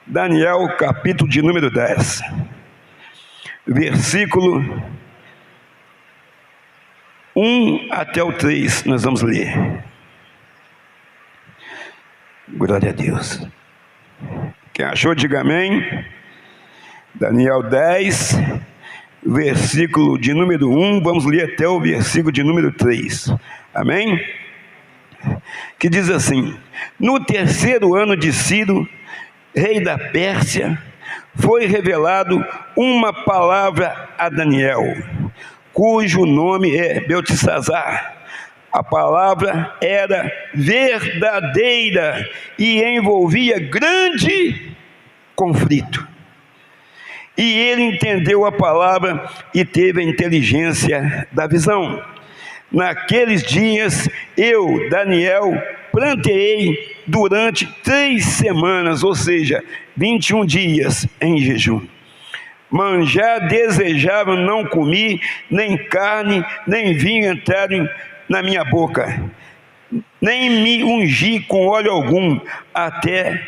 Daniel, capítulo de número 10, versículo 1 até o 3, nós vamos ler. Glória a Deus. Quem achou, diga amém. Daniel 10, versículo de número 1, vamos ler até o versículo de número 3. Amém? Que diz assim: no terceiro ano de Ciro, rei da Pérsia, foi revelado uma palavra a Daniel, cujo nome é Beltesazar. A palavra era verdadeira e envolvia grande conflito. E ele entendeu a palavra e teve a inteligência da visão. Naqueles dias, eu, Daniel, planteei durante 3 semanas, ou seja, 21 dias em jejum. Manjar desejava, não comi, nem carne, nem vinho entraram na minha boca, nem me ungi com óleo algum, até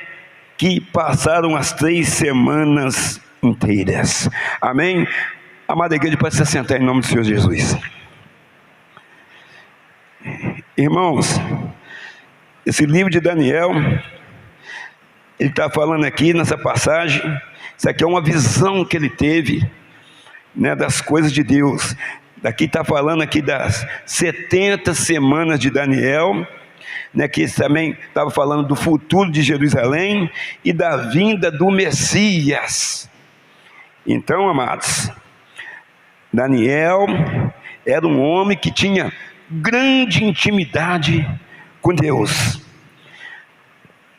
que passaram as 3 semanas inteiras. Amém? Amada igreja, pode se assentar em nome do Senhor Jesus. Irmãos, esse livro de Daniel, ele está falando aqui nessa passagem, isso aqui é uma visão que ele teve, né, das coisas de Deus. Daqui está falando aqui das 70 semanas de Daniel, né, que também estava falando do futuro de Jerusalém e da vinda do Messias. Então, amados, Daniel era um homem que tinha grande intimidade com Deus.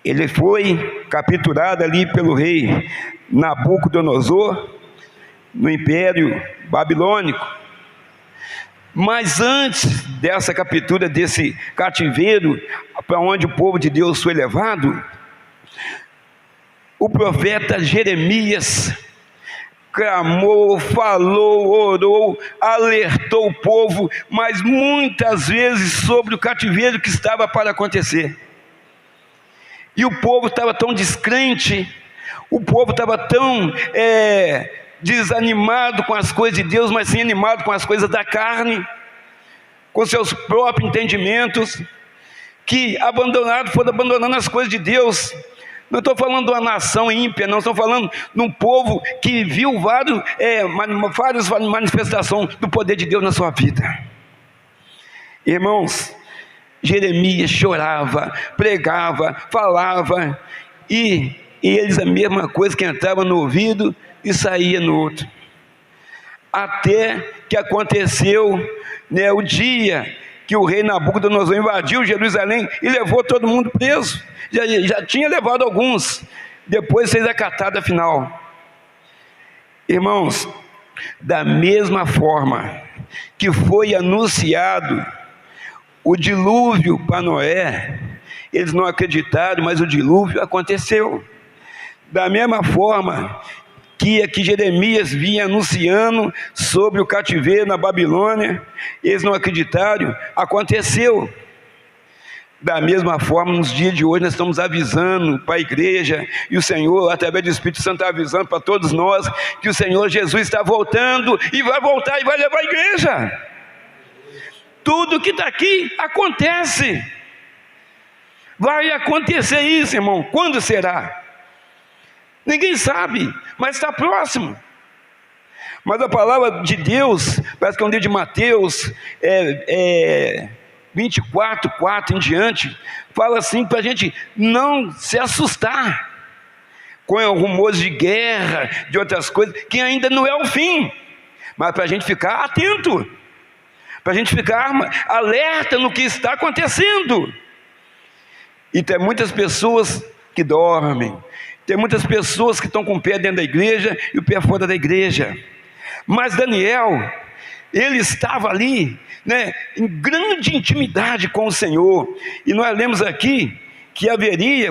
Ele foi capturado ali pelo rei Nabucodonosor no Império Babilônico. Mas antes dessa captura, desse cativeiro para onde o povo de Deus foi levado, o profeta Jeremias clamou, falou, orou, alertou o povo, mas muitas vezes sobre o cativeiro que estava para acontecer. E o povo estava tão descrente, o povo estava tão desanimado com as coisas de Deus, mas sim animado com as coisas da carne, com seus próprios entendimentos, que foram abandonando as coisas de Deus. Não estou falando de uma nação ímpia, não estou falando de um povo que viu várias manifestações do poder de Deus na sua vida. Irmãos, Jeremias chorava, pregava, falava, e eles a mesma coisa, que entrava no ouvido e saía no outro. Até que aconteceu, né, o dia que o rei Nabucodonosor invadiu Jerusalém e levou todo mundo preso. Já tinha levado alguns, depois fez a catada final. Irmãos, da mesma forma que foi anunciado o dilúvio para Noé, eles não acreditaram, mas o dilúvio aconteceu. Da mesma forma que aqui Jeremias vinha anunciando sobre o cativeiro na Babilônia, eles não acreditaram, aconteceu. Da mesma forma, nos dias de hoje, nós estamos avisando para a igreja, e o Senhor, através do Espírito Santo, está avisando para todos nós, que o Senhor Jesus está voltando, e vai voltar, e vai levar a igreja. Tudo que está aqui, acontece. Vai acontecer isso, irmão. Quando será? Ninguém sabe, mas está próximo. Mas a palavra de Deus, parece que é um livro de Mateus, 24, 4 em diante, fala assim para a gente não se assustar com rumores de guerra, de outras coisas, que ainda não é o fim, mas para a gente ficar atento, para a gente ficar alerta no que está acontecendo. E tem muitas pessoas que dormem, tem muitas pessoas que estão com o pé dentro da igreja e o pé fora da igreja. Mas Daniel, ele estava ali, né, em grande intimidade com o Senhor. E nós lemos aqui que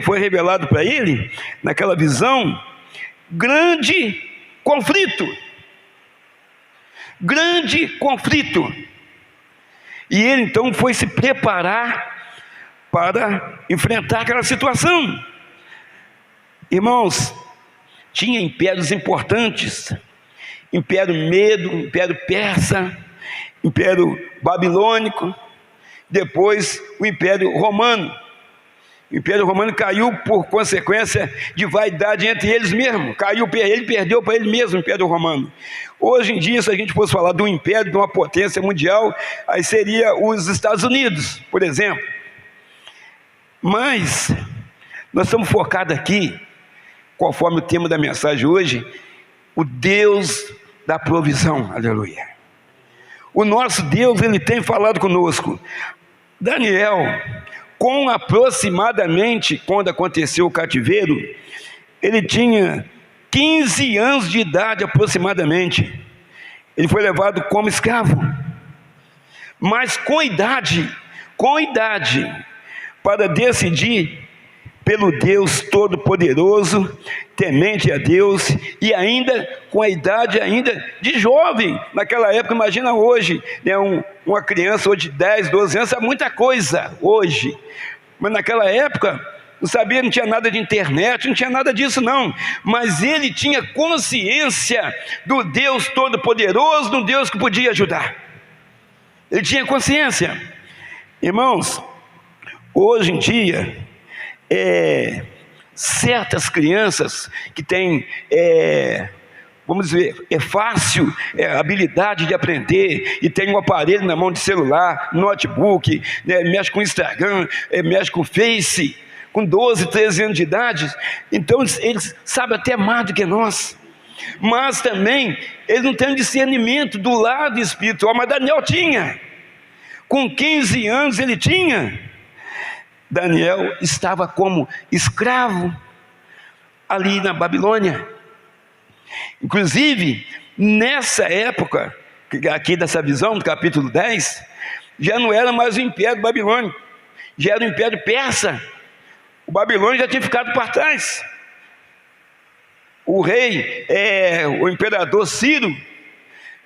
foi revelado para ele, naquela visão, grande conflito. Grande conflito. E ele então foi se preparar para enfrentar aquela situação. Irmãos, tinha impérios importantes: Império Medo, Império Persa, Império Babilônico, depois o Império Romano. O Império Romano caiu por consequência de vaidade entre eles mesmos. Ele perdeu para ele mesmo o Império Romano. Hoje em dia, se a gente fosse falar de um império, de uma potência mundial, aí seria os Estados Unidos, por exemplo. Mas nós estamos focados aqui, conforme o tema da mensagem hoje, o Deus da provisão. Aleluia. O nosso Deus, Ele tem falado conosco. Daniel, com aproximadamente, quando aconteceu o cativeiro, ele tinha 15 anos de idade aproximadamente. Ele foi levado como escravo, mas com idade, para decidir pelo Deus Todo-Poderoso, temente a Deus, e ainda com a idade ainda de jovem. Naquela época, imagina hoje, né, uma criança hoje de 10, 12 anos, sabe muita coisa hoje, mas naquela época não sabia, não tinha nada de internet, não tinha nada disso não, mas ele tinha consciência do Deus Todo-Poderoso, do Deus que podia ajudar. Ele tinha consciência. Irmãos, hoje em dia, certas crianças que têm, vamos dizer, fácil habilidade de aprender, e tem um aparelho na mão de celular, notebook, né, mexe com Instagram, mexe com Face, com 12, 13 anos de idade, então eles sabem até mais do que nós, mas também eles não têm discernimento do lado espiritual. Mas Daniel tinha, com 15 anos ele tinha. Daniel estava como escravo ali na Babilônia. Inclusive, nessa época, aqui dessa visão do capítulo 10, já não era mais o Império Babilônico, já era o Império Persa. O Babilônia já tinha ficado para trás. O rei, o imperador Ciro,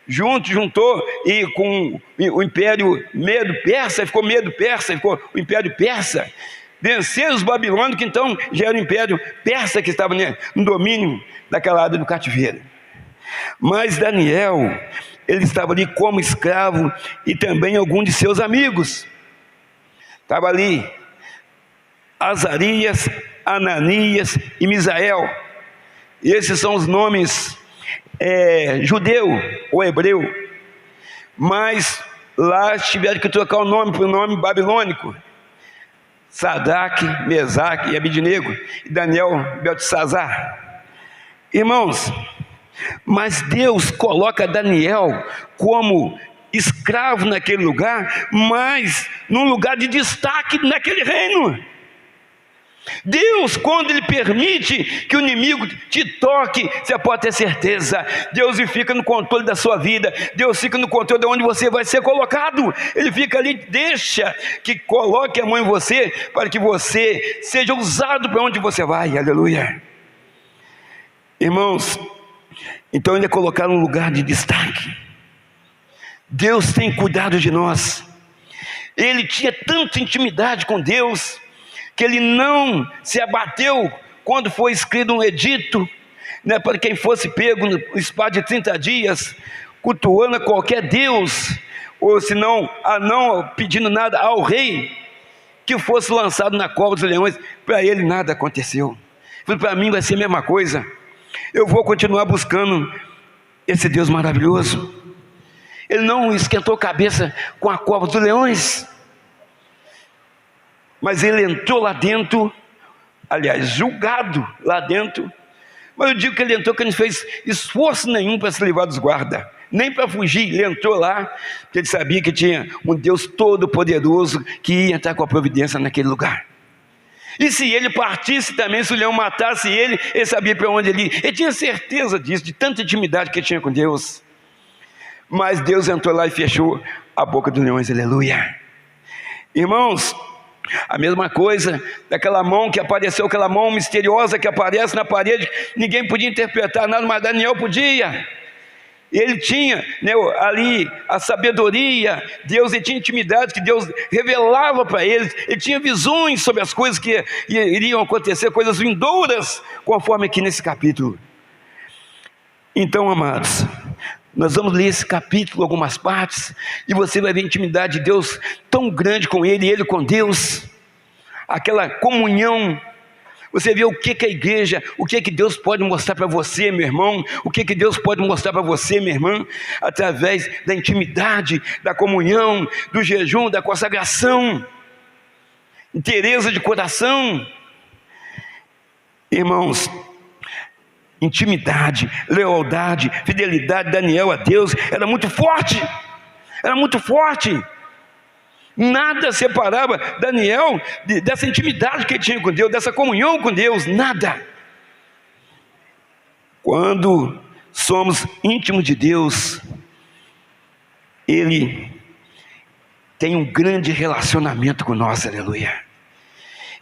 juntou e com o Império Medo-Persa, ficou Medo-Persa, ficou o Império Persa, venceram os babilônicos, que então já era o Império Persa que estava no domínio daquela área do cativeiro. Mas Daniel, ele estava ali como escravo, e também alguns de seus amigos. Estava ali Azarias, Ananias e Misael. Esses são os nomes judeu ou hebreu, mas lá tiveram que trocar o nome para o nome babilônico: Sadraque, Mesaque e Abednego, e Daniel, Beltesazar. Irmãos, mas Deus coloca Daniel como escravo naquele lugar, mas num lugar de destaque naquele reino. Deus, quando Ele permite que o inimigo te toque, você pode ter certeza, Deus fica no controle da sua vida, Deus fica no controle de onde você vai ser colocado. Ele fica ali, deixa que coloque a mão em você, para que você seja usado para onde você vai. Aleluia. Irmãos, então Ele é colocado num lugar de destaque. Deus tem cuidado de nós. Ele tinha tanta intimidade com Deus, que ele não se abateu quando foi escrito um edito, né, para quem fosse pego no espaço de 30 dias, cultuando a qualquer Deus, ou se não pedindo nada ao rei, que fosse lançado na cova dos leões. Para ele nada aconteceu. Para mim vai ser a mesma coisa. Eu vou continuar buscando esse Deus maravilhoso. Ele não esquentou a cabeça com a cova dos leões, mas ele entrou lá dentro, aliás, julgado lá dentro. Mas eu digo que ele entrou, que ele não fez esforço nenhum para se livrar dos guardas, nem para fugir. Ele entrou lá, porque ele sabia que tinha um Deus todo-poderoso que ia entrar com a providência naquele lugar. E se ele partisse também, se o leão matasse ele sabia para onde ele ia. Ele tinha certeza disso, de tanta intimidade que ele tinha com Deus. Mas Deus entrou lá e fechou a boca dos leões. Aleluia. Irmãos, a mesma coisa daquela mão que apareceu, aquela mão misteriosa que aparece na parede, ninguém podia interpretar nada, mas Daniel podia. Ele tinha, né, ali a sabedoria, ele tinha intimidade que Deus revelava para ele tinha visões sobre as coisas que iriam acontecer, coisas vindouras, conforme aqui nesse capítulo. Então, amados, nós vamos ler esse capítulo, algumas partes, e você vai ver a intimidade de Deus tão grande com Ele, e Ele com Deus, aquela comunhão. Você vê o que a igreja, o que Deus pode mostrar para você, meu irmão, o que Deus pode mostrar para você, minha irmã, através da intimidade, da comunhão, do jejum, da consagração, inteireza de coração. Irmãos, intimidade, lealdade, fidelidade de Daniel a Deus era muito forte, era muito forte. Nada separava Daniel dessa intimidade que ele tinha com Deus, dessa comunhão com Deus, nada. Quando somos íntimos de Deus, Ele tem um grande relacionamento com nós, aleluia.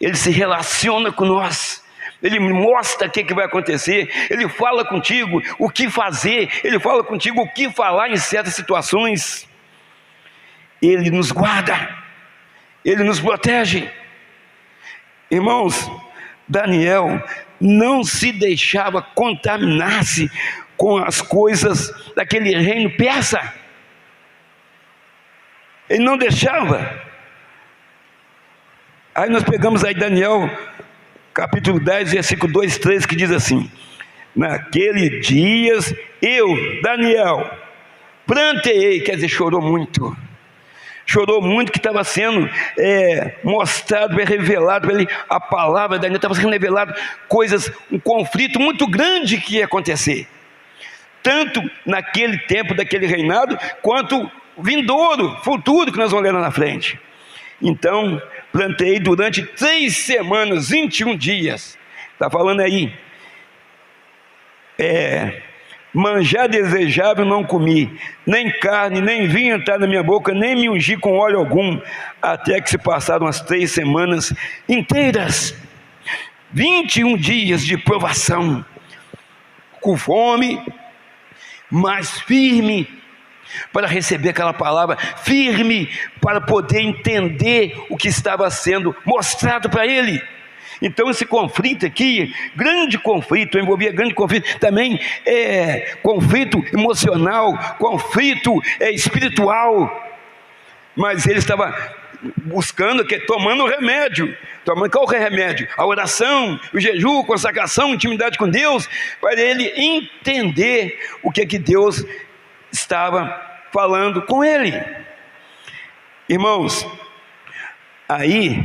Ele se relaciona com nós, Ele mostra o que vai acontecer, Ele fala contigo o que fazer, Ele fala contigo o que falar em certas situações. Ele nos guarda, Ele nos protege. Irmãos, Daniel não se deixava contaminar-se com as coisas daquele reino persa. Ele não deixava. Aí nós pegamos aí Daniel, capítulo 10, versículo 2, 3, que diz assim: naqueles dias eu, Daniel, planteei, quer dizer, chorou muito que estava sendo mostrado, revelado para ele, a palavra de Daniel estava sendo revelado, coisas, um conflito muito grande que ia acontecer, tanto naquele tempo, daquele reinado, quanto vindouro, futuro, que nós vamos ler lá na frente. Então, plantei durante 3 semanas, 21 dias, está falando aí, manjar desejável não comi, nem carne, nem vinho entrar na minha boca, nem me ungi com óleo algum, até que se passaram as 3 semanas inteiras, 21 dias de provação, com fome, mas firme para receber aquela palavra, firme para poder entender o que estava sendo mostrado para ele. Então esse conflito aqui, grande conflito, envolvia grande conflito, também conflito emocional, conflito espiritual, mas ele estava buscando, tomando remédio. Qual é o remédio? A oração, o jejum, a consagração, a intimidade com Deus, para ele entender o que Deus estava falando com ele. Irmãos, aí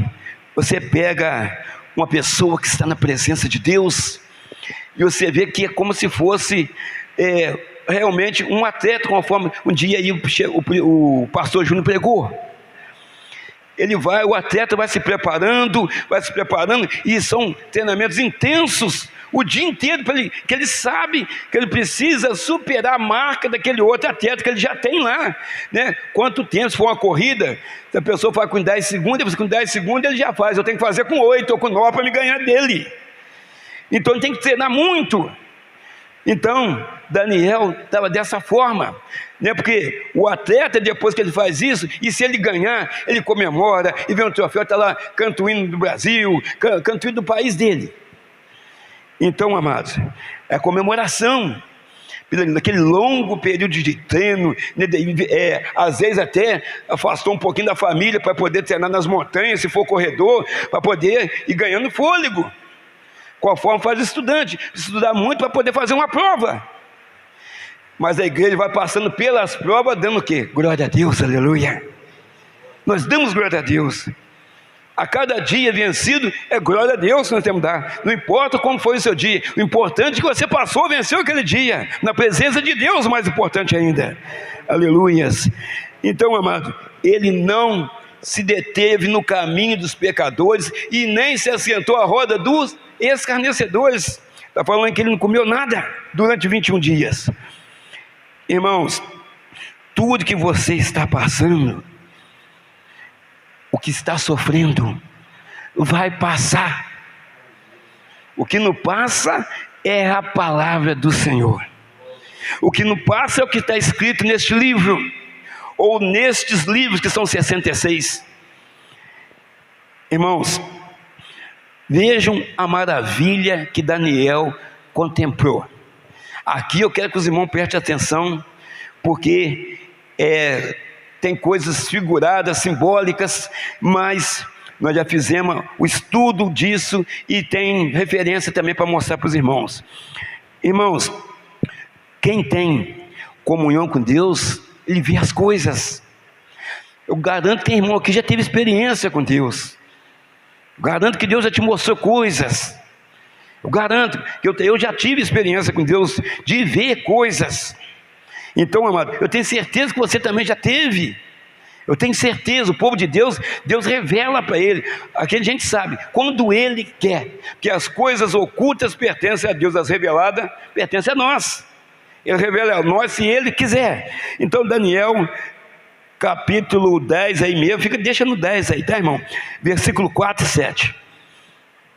você pega uma pessoa que está na presença de Deus, e você vê que é como se fosse realmente um atleta, conforme um dia aí o pastor Júnior pregou. O atleta vai se preparando, e são treinamentos intensos, o dia inteiro, que ele sabe que ele precisa superar a marca daquele outro atleta que ele já tem lá, né? Quanto tempo, se for uma corrida, se a pessoa faz com 10 segundos, com 10 segundos ele já faz, eu tenho que fazer com 8 ou com 9 para me ganhar dele. Então ele tem que treinar muito. Então Daniel estava dessa forma, né? Porque o atleta, depois que ele faz isso, e se ele ganhar, ele comemora, e vem um troféu, está lá, canta o hino do Brasil, canta o hino do país dele. Então, amados, é a comemoração, naquele longo período de treino, né? Às vezes até afastou um pouquinho da família, para poder treinar nas montanhas, se for corredor, para poder ir ganhando fôlego, conforme faz o estudante, estudar muito para poder fazer uma prova. Mas a igreja vai passando pelas provas, dando o quê? Glória a Deus, aleluia. Nós damos glória a Deus. A cada dia vencido, é glória a Deus que nós temos que dar. Não importa como foi o seu dia, o importante é que você passou, venceu aquele dia, na presença de Deus, mais importante ainda. Aleluias. Então, amado, ele não se deteve no caminho dos pecadores, e nem se assentou à roda dos escarnecedores. Está falando que ele não comeu nada durante 21 dias. Irmãos, tudo que você está passando, o que está sofrendo, vai passar. O que não passa é a palavra do Senhor. O que não passa é o que está escrito neste livro, ou nestes livros que são 66. Irmãos, vejam a maravilha que Daniel contemplou. Aqui eu quero que os irmãos prestem atenção, porque tem coisas figuradas, simbólicas, mas nós já fizemos o estudo disso e tem referência também para mostrar para os irmãos. Irmãos, quem tem comunhão com Deus, ele vê as coisas. Eu garanto que tem irmão aqui que já teve experiência com Deus. Eu garanto que Deus já te mostrou coisas. Eu garanto que eu já tive experiência com Deus de ver coisas. Então, amado, eu tenho certeza que você também já teve. Eu tenho certeza, o povo de Deus, Deus revela para ele. Aqui a gente sabe, quando ele quer, que as coisas ocultas pertencem a Deus, as reveladas pertencem a nós. Ele revela a nós se ele quiser. Então Daniel, capítulo 10 aí mesmo, deixa no 10 aí, tá, irmão? Versículo 4 e 7,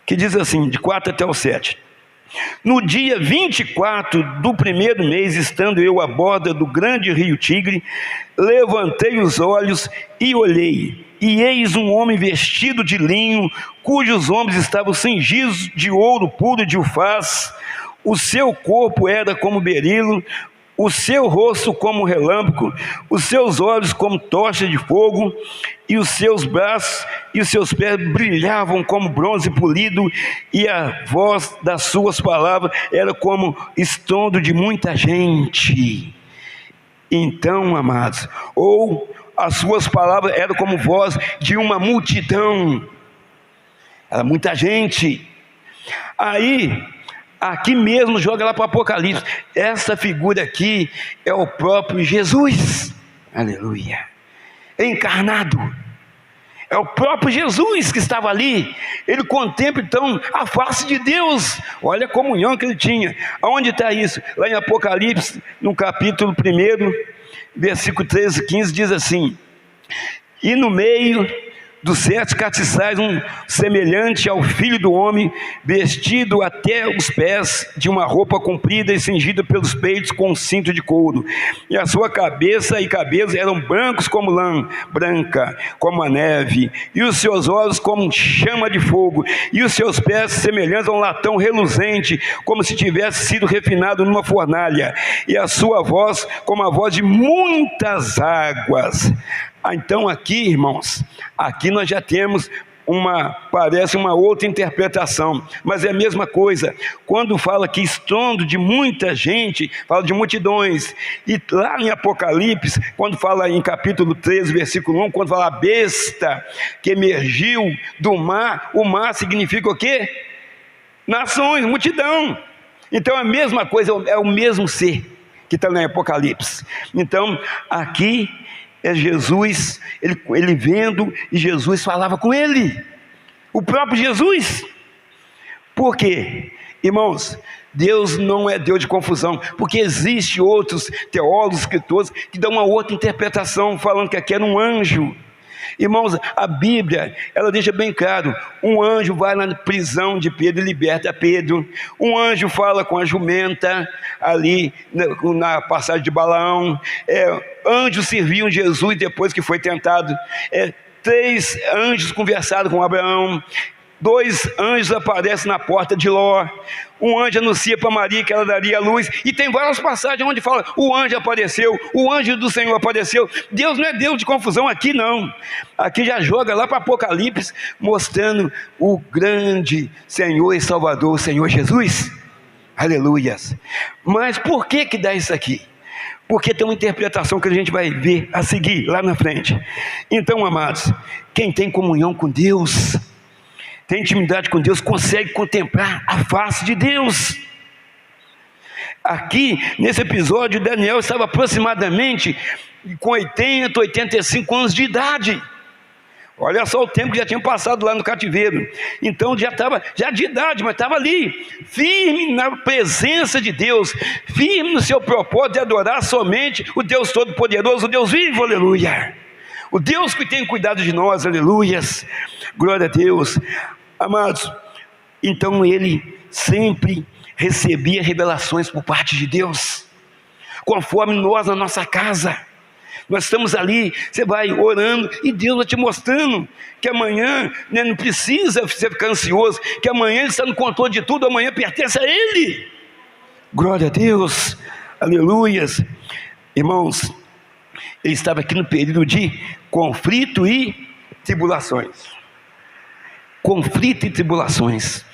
que diz assim, de 4 até o 7. No dia 24 do primeiro mês, estando eu à borda do grande rio Tigre, levantei os olhos e olhei, e eis um homem vestido de linho, cujos ombros estavam cingidos de ouro puro de Ufaz, o seu corpo era como berilo, o seu rosto como relâmpago, os seus olhos como tocha de fogo, e os seus braços e os seus pés brilhavam como bronze polido, e a voz das suas palavras era como estrondo de muita gente. Então, amados, ou as suas palavras eram como voz de uma multidão, era muita gente. Aí, aqui mesmo, joga lá para o Apocalipse, essa figura aqui é o próprio Jesus, aleluia, encarnado. É o próprio Jesus que estava ali. Ele contempla então a face de Deus. Olha a comunhão que ele tinha. Aonde está isso? Lá em Apocalipse, no capítulo 1, versículo 13 e 15, diz assim: e no meio dos 7 castiçais, um semelhante ao Filho do Homem, vestido até os pés de uma roupa comprida e cingida pelos peitos com um cinto de couro, e a sua cabeça e cabelos eram brancos como lã, branca como a neve, e os seus olhos como chama de fogo, e os seus pés semelhantes a um latão reluzente, como se tivesse sido refinado numa fornalha, e a sua voz como a voz de muitas águas. Então aqui, irmãos, aqui nós já temos parece uma outra interpretação, mas é a mesma coisa. Quando fala que estrondo de muita gente, fala de multidões. E lá em Apocalipse, quando fala em capítulo 13, versículo 1, quando fala a besta que emergiu do mar, o mar significa o quê? Nações, multidão. Então é a mesma coisa, é o mesmo ser que está lá em Apocalipse. Então aqui é Jesus, ele vendo, e Jesus falava com ele, o próprio Jesus. Por quê? Irmãos, Deus não é Deus de confusão, porque existe outros teólogos, escritores, que dão uma outra interpretação, falando que aqui era um anjo. Irmãos, a Bíblia, ela deixa bem claro, um anjo vai na prisão de Pedro e liberta Pedro, um anjo fala com a jumenta, ali na passagem de Balaão, anjos serviam Jesus depois que foi tentado, 3 anjos conversaram com Abraão, 2 anjos aparecem na porta de Ló, um anjo anuncia para Maria que ela daria a luz, e tem várias passagens onde fala, o anjo apareceu, o anjo do Senhor apareceu. Deus não é Deus de confusão aqui não, aqui já joga lá para Apocalipse, mostrando o grande Senhor e Salvador, o Senhor Jesus, aleluias. Mas por que dá isso aqui? Porque tem uma interpretação que a gente vai ver a seguir, lá na frente. Então, amados, quem tem comunhão com Deus, tem intimidade com Deus, consegue contemplar a face de Deus. Aqui, nesse episódio, Daniel estava aproximadamente com 80, 85 anos de idade. Olha só o tempo que já tinha passado lá no cativeiro. Então já estava de idade, mas estava ali, firme na presença de Deus, firme no seu propósito de adorar somente o Deus Todo-Poderoso, o Deus vivo, aleluia. O Deus que tem cuidado de nós, aleluias, glória a Deus. Amados, então ele sempre recebia revelações por parte de Deus, conforme nós na nossa casa, nós estamos ali, você vai orando, e Deus vai te mostrando, que amanhã, não precisa você ficar ansioso, que amanhã Ele está no controle de tudo, amanhã pertence a Ele, Glória a Deus, aleluias. Irmãos, ele estava aqui no período de conflito e tribulações. Conflito e tribulações.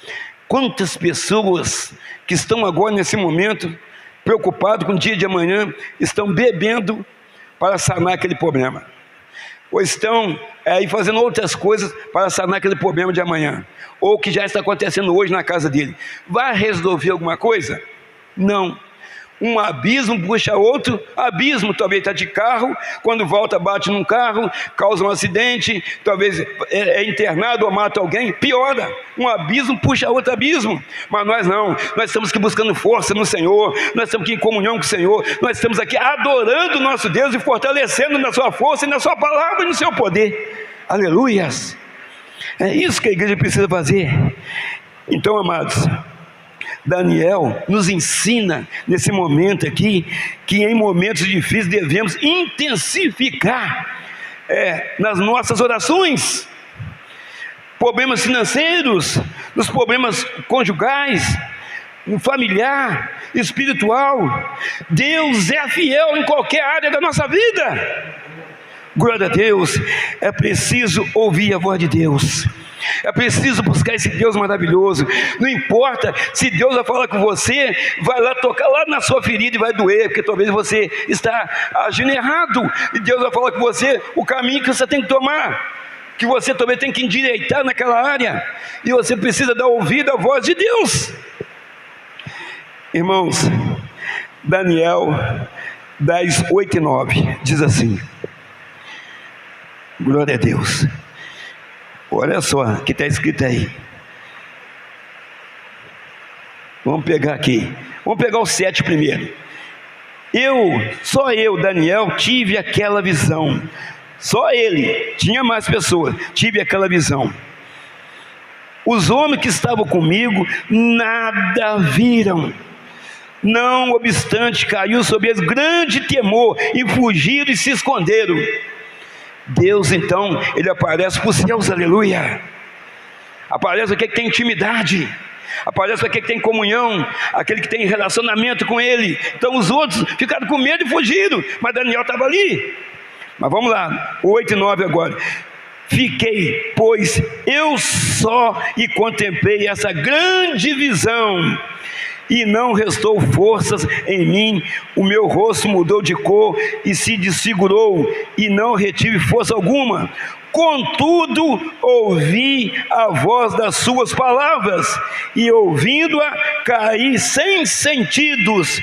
Quantas pessoas que estão agora nesse momento preocupadas com o dia de amanhã, estão bebendo para sanar aquele problema, ou estão aí fazendo outras coisas para sanar aquele problema de amanhã, ou que já está acontecendo hoje na casa dele. Vai resolver alguma coisa? Não. Um abismo puxa outro abismo. Talvez está de carro, quando volta bate num carro, causa um acidente, talvez é internado ou mata alguém, piora. Um abismo puxa outro abismo. Mas nós não, nós estamos aqui buscando força no Senhor, nós estamos aqui em comunhão com o Senhor, nós estamos aqui adorando o nosso Deus e fortalecendo na sua força e na sua palavra e no seu poder. Aleluias. É isso que a igreja precisa fazer. Então, amados, Daniel nos ensina nesse momento aqui, que em momentos difíceis devemos intensificar nas nossas orações, problemas financeiros, nos problemas conjugais, no familiar, espiritual. Deus é fiel em qualquer área da nossa vida. Glória a Deus. É preciso ouvir a voz de Deus, é preciso buscar esse Deus maravilhoso. Não importa se Deus vai falar com você, vai lá tocar lá na sua ferida e vai doer, porque talvez você está agindo errado, e Deus vai falar com você o caminho que você tem que tomar, que você também tem que endireitar naquela área, e você precisa dar ouvido à voz de Deus. Irmãos, Daniel 10, 8 e 9 diz assim, glória a Deus. Olha só o que está escrito aí. Vamos pegar aqui. Vamos pegar o 7 primeiro. Só eu, Daniel, tive aquela visão. Só ele, tinha mais pessoas, tive aquela visão. Os homens que estavam comigo nada viram. Não obstante, caiu sobre eles grande temor, e fugiram e se esconderam. Deus então, ele aparece para os céus, aleluia. Aparece aquele que tem intimidade, aparece aquele que tem comunhão, aquele que tem relacionamento com ele. Então os outros ficaram com medo e fugiram, mas Daniel estava ali. Mas vamos lá, 8 e 9 agora. Fiquei, pois eu só e contemplei essa grande visão, e não restou forças em mim, o meu rosto mudou de cor e se desfigurou, e não retive força alguma. Contudo, ouvi a voz das suas palavras, e ouvindo-a, caí sem sentidos,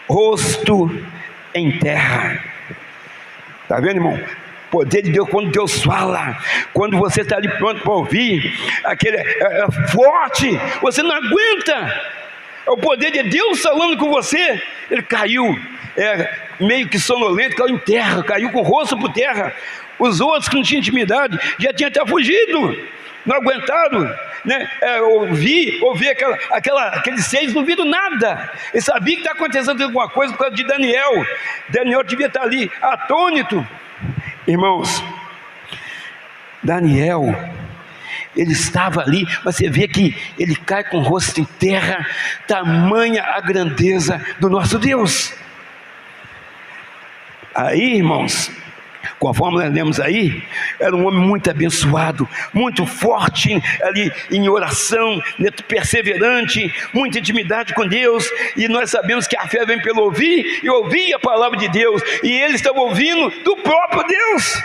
rosto em terra. Está vendo, irmão? Poder de Deus, quando Deus fala, quando você está ali pronto para ouvir, aquele é forte, você não aguenta. É o poder de Deus falando com você. Ele caiu, meio que sonolento, caiu em terra, caiu com o rosto por terra. Os outros que não tinham intimidade já tinham até fugido, não aguentaram, né? Ouvir aqueles seis não viram nada. Eles sabiam que está acontecendo alguma coisa por causa de Daniel. Daniel devia estar ali atônito. Irmãos, Daniel, ele estava ali, mas você vê que ele cai com o rosto em terra, tamanha a grandeza do nosso Deus. Aí, irmãos, conforme nós lemos aí, era um homem muito abençoado, muito forte ali em oração, perseverante, muita intimidade com Deus, e nós sabemos que a fé vem pelo ouvir, e ouvir a palavra de Deus, e ele estava ouvindo do próprio Deus,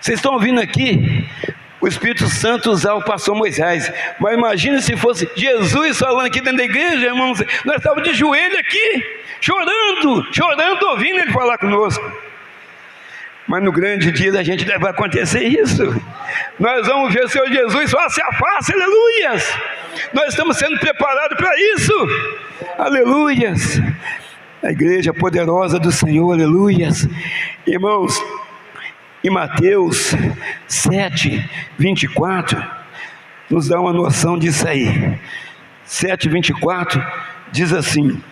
Vocês estão ouvindo aqui o Espírito Santo usar o pastor Moisés, mas imagine se fosse Jesus falando aqui dentro da igreja, irmãos. Nós estávamos de joelho aqui, chorando, ouvindo ele falar conosco. Mas no grande dia da gente vai acontecer isso. Nós vamos ver o Senhor Jesus face a face, aleluias. Nós estamos sendo preparados para isso, aleluias. A igreja poderosa do Senhor, aleluias. Irmãos, em Mateus 7, 24, nos dá uma noção disso aí. 7, 24 diz assim: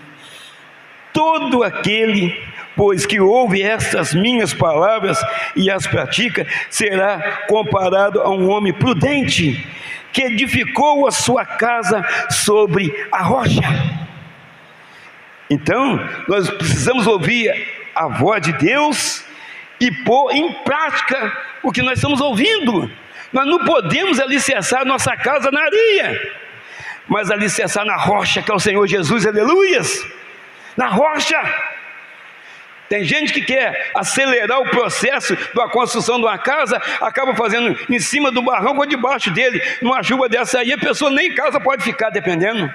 todo aquele, pois que ouve estas minhas palavras e as pratica, será comparado a um homem prudente, que edificou a sua casa sobre a rocha. Então, nós precisamos ouvir a voz de Deus e pôr em prática o que nós estamos ouvindo. Nós não podemos alicerçar nossa casa na areia, mas alicerçar na rocha, que é o Senhor Jesus, aleluias, na rocha. Tem gente que quer acelerar o processo da construção de uma casa, acaba fazendo em cima do barranco ou debaixo dele. Numa chuva dessa aí, a pessoa nem em casa pode ficar, dependendo.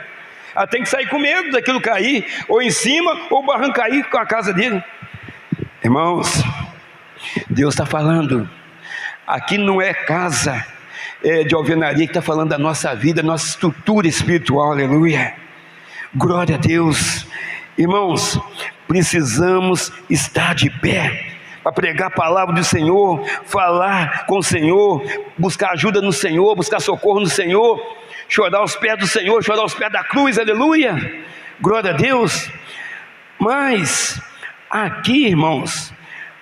Ela tem que sair com medo daquilo cair, ou em cima, ou o barranco cair com a casa dele. Irmãos, Deus está falando, aqui não é casa de alvenaria, que está falando da nossa vida, nossa estrutura espiritual, aleluia, glória a Deus. Irmãos, precisamos estar de pé para pregar a palavra do Senhor, falar com o Senhor, buscar ajuda no Senhor, buscar socorro no Senhor, chorar aos pés do Senhor, chorar aos pés da cruz, aleluia, glória a Deus. Mas aqui, irmãos,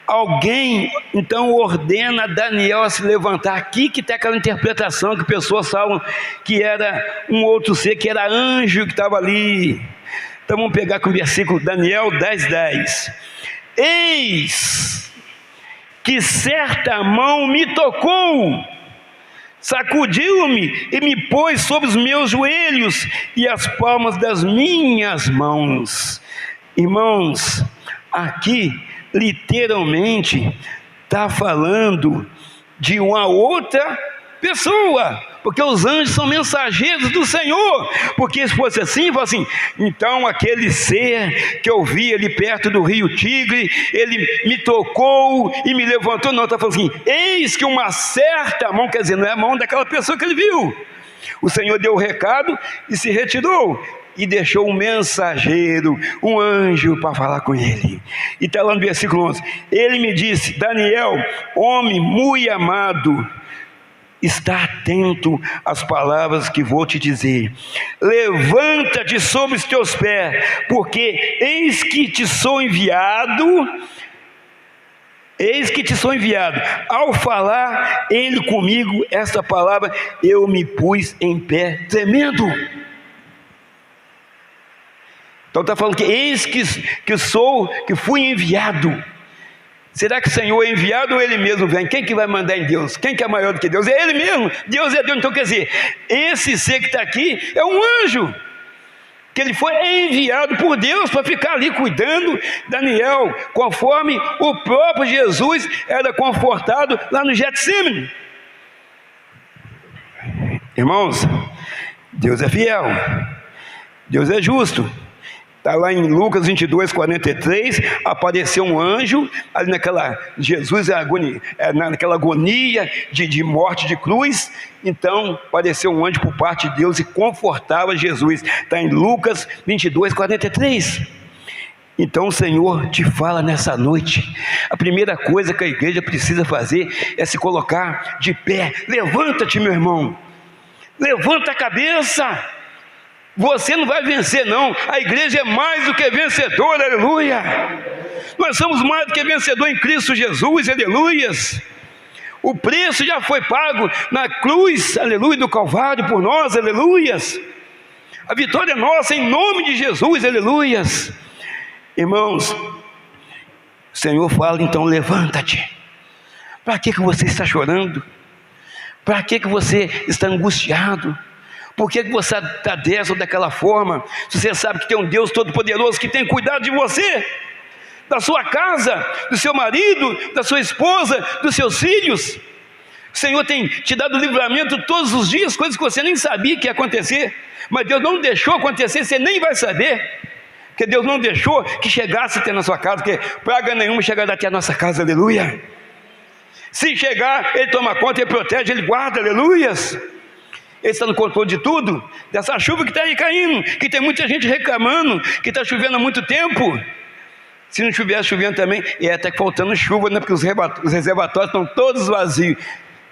alguém então ordena Daniel a se levantar. Aqui que tem aquela interpretação que pessoas falam que era um outro ser, que era anjo que estava ali. Então vamos pegar com o versículo Daniel 10:10. Eis que certa mão me tocou, sacudiu-me e me pôs sobre os meus joelhos e as palmas das minhas mãos. Irmãos, aqui literalmente está falando de uma outra pessoa, porque os anjos são mensageiros do Senhor. Porque se fosse assim, fala assim, então aquele ser que eu vi ali perto do rio Tigre, ele me tocou e me levantou. Não, está falando assim, eis que uma certa mão, quer dizer, não é a mão daquela pessoa que ele viu. O Senhor deu o recado e se retirou, e deixou um mensageiro, um anjo, para falar com ele. E está lá no versículo 11, ele me disse, Daniel, homem muito amado, está atento às palavras que vou te dizer. Levanta-te sobre os teus pés, porque eis que te sou enviado. Eis que te sou enviado. Ao falar ele comigo esta palavra, eu me pus em pé tremendo. Então está falando que eis que fui enviado. Será que o Senhor é enviado ou Ele mesmo vem? Quem que vai mandar em Deus? Quem que é maior do que Deus? É Ele mesmo. Deus é Deus. Então quer dizer, esse ser que está aqui é um anjo, que ele foi enviado por Deus para ficar ali cuidando Daniel, conforme o próprio Jesus era confortado lá no Getsemane. Irmãos, Deus é fiel, Deus é justo. Está lá em Lucas 22:43, apareceu um anjo, ali naquela, Jesus naquela agonia de morte de cruz, então apareceu um anjo por parte de Deus e confortava Jesus. Está em Lucas 22:43. Então o Senhor te fala nessa noite, a primeira coisa que a igreja precisa fazer é se colocar de pé. Levanta-te, meu irmão, levanta a cabeça. Você não vai vencer não, a igreja é mais do que vencedora, aleluia. Nós somos mais do que vencedor em Cristo Jesus, aleluias. O preço já foi pago na cruz, aleluia, do Calvário por nós, aleluias. A vitória é nossa em nome de Jesus, aleluias. Irmãos, o Senhor fala então, levanta-te. Para que você está chorando? Para que você está angustiado? Por que você está dessa ou daquela forma? Se você sabe que tem um Deus todo-poderoso que tem cuidado de você, da sua casa, do seu marido, da sua esposa, dos seus filhos. O Senhor tem te dado livramento todos os dias, coisas que você nem sabia que ia acontecer, mas Deus não deixou acontecer, você nem vai saber, porque Deus não deixou que chegasse até na sua casa, porque praga nenhuma chegará até a nossa casa, aleluia. Se chegar, Ele toma conta, Ele protege, Ele guarda, aleluias. Ele está no controle de tudo, dessa chuva que está aí caindo, que tem muita gente reclamando, que está chovendo há muito tempo. Se não estivesse chovendo também, é até que faltando chuva, né? Porque os reservatórios estão todos vazios.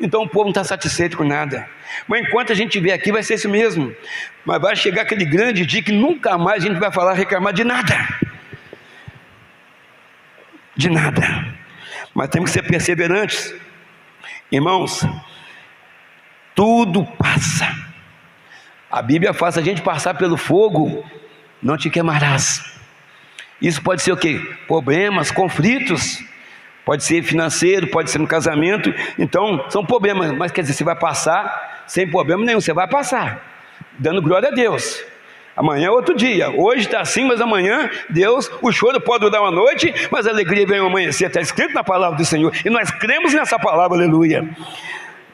Então o povo não está satisfeito com nada. Mas enquanto a gente estiver aqui, vai ser isso mesmo. Mas vai chegar aquele grande dia que nunca mais a gente vai reclamar de nada. de nada, mas temos que ser perseverantes. Irmãos, tudo passa. A Bíblia faz a gente passar pelo fogo, não te queimarás. Isso pode ser o quê? Problemas, conflitos, pode ser financeiro, pode ser no casamento. Então são problemas, mas quer dizer, você vai passar sem problema nenhum, você vai passar dando glória a Deus. Amanhã é outro dia, hoje está assim, mas amanhã Deus, o choro pode durar uma noite, mas a alegria vem ao amanhecer. Está escrito na palavra do Senhor, e nós cremos nessa palavra, aleluia.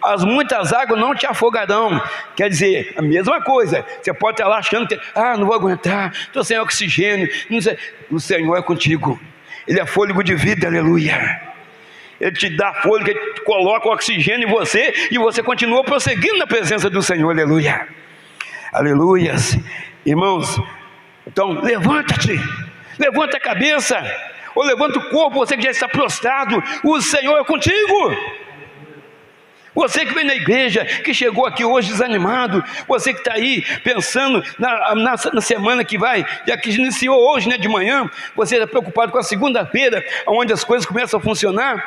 As muitas águas não te afogarão. Quer dizer, a mesma coisa. Você pode estar lá achando que não vou aguentar, estou sem oxigênio, não sei. O Senhor é contigo, Ele é fôlego de vida, aleluia. Ele te dá fôlego, Ele coloca o oxigênio em você, e você continua prosseguindo na presença do Senhor, aleluia. Aleluias. Irmãos, então levanta-te, levanta a cabeça, ou levanta o corpo, você que já está prostrado, o Senhor é contigo. Você que vem na igreja, que chegou aqui hoje desanimado, você que está aí pensando na semana que vai, já que iniciou hoje, né, de manhã, você está preocupado com a segunda-feira, onde as coisas começam a funcionar,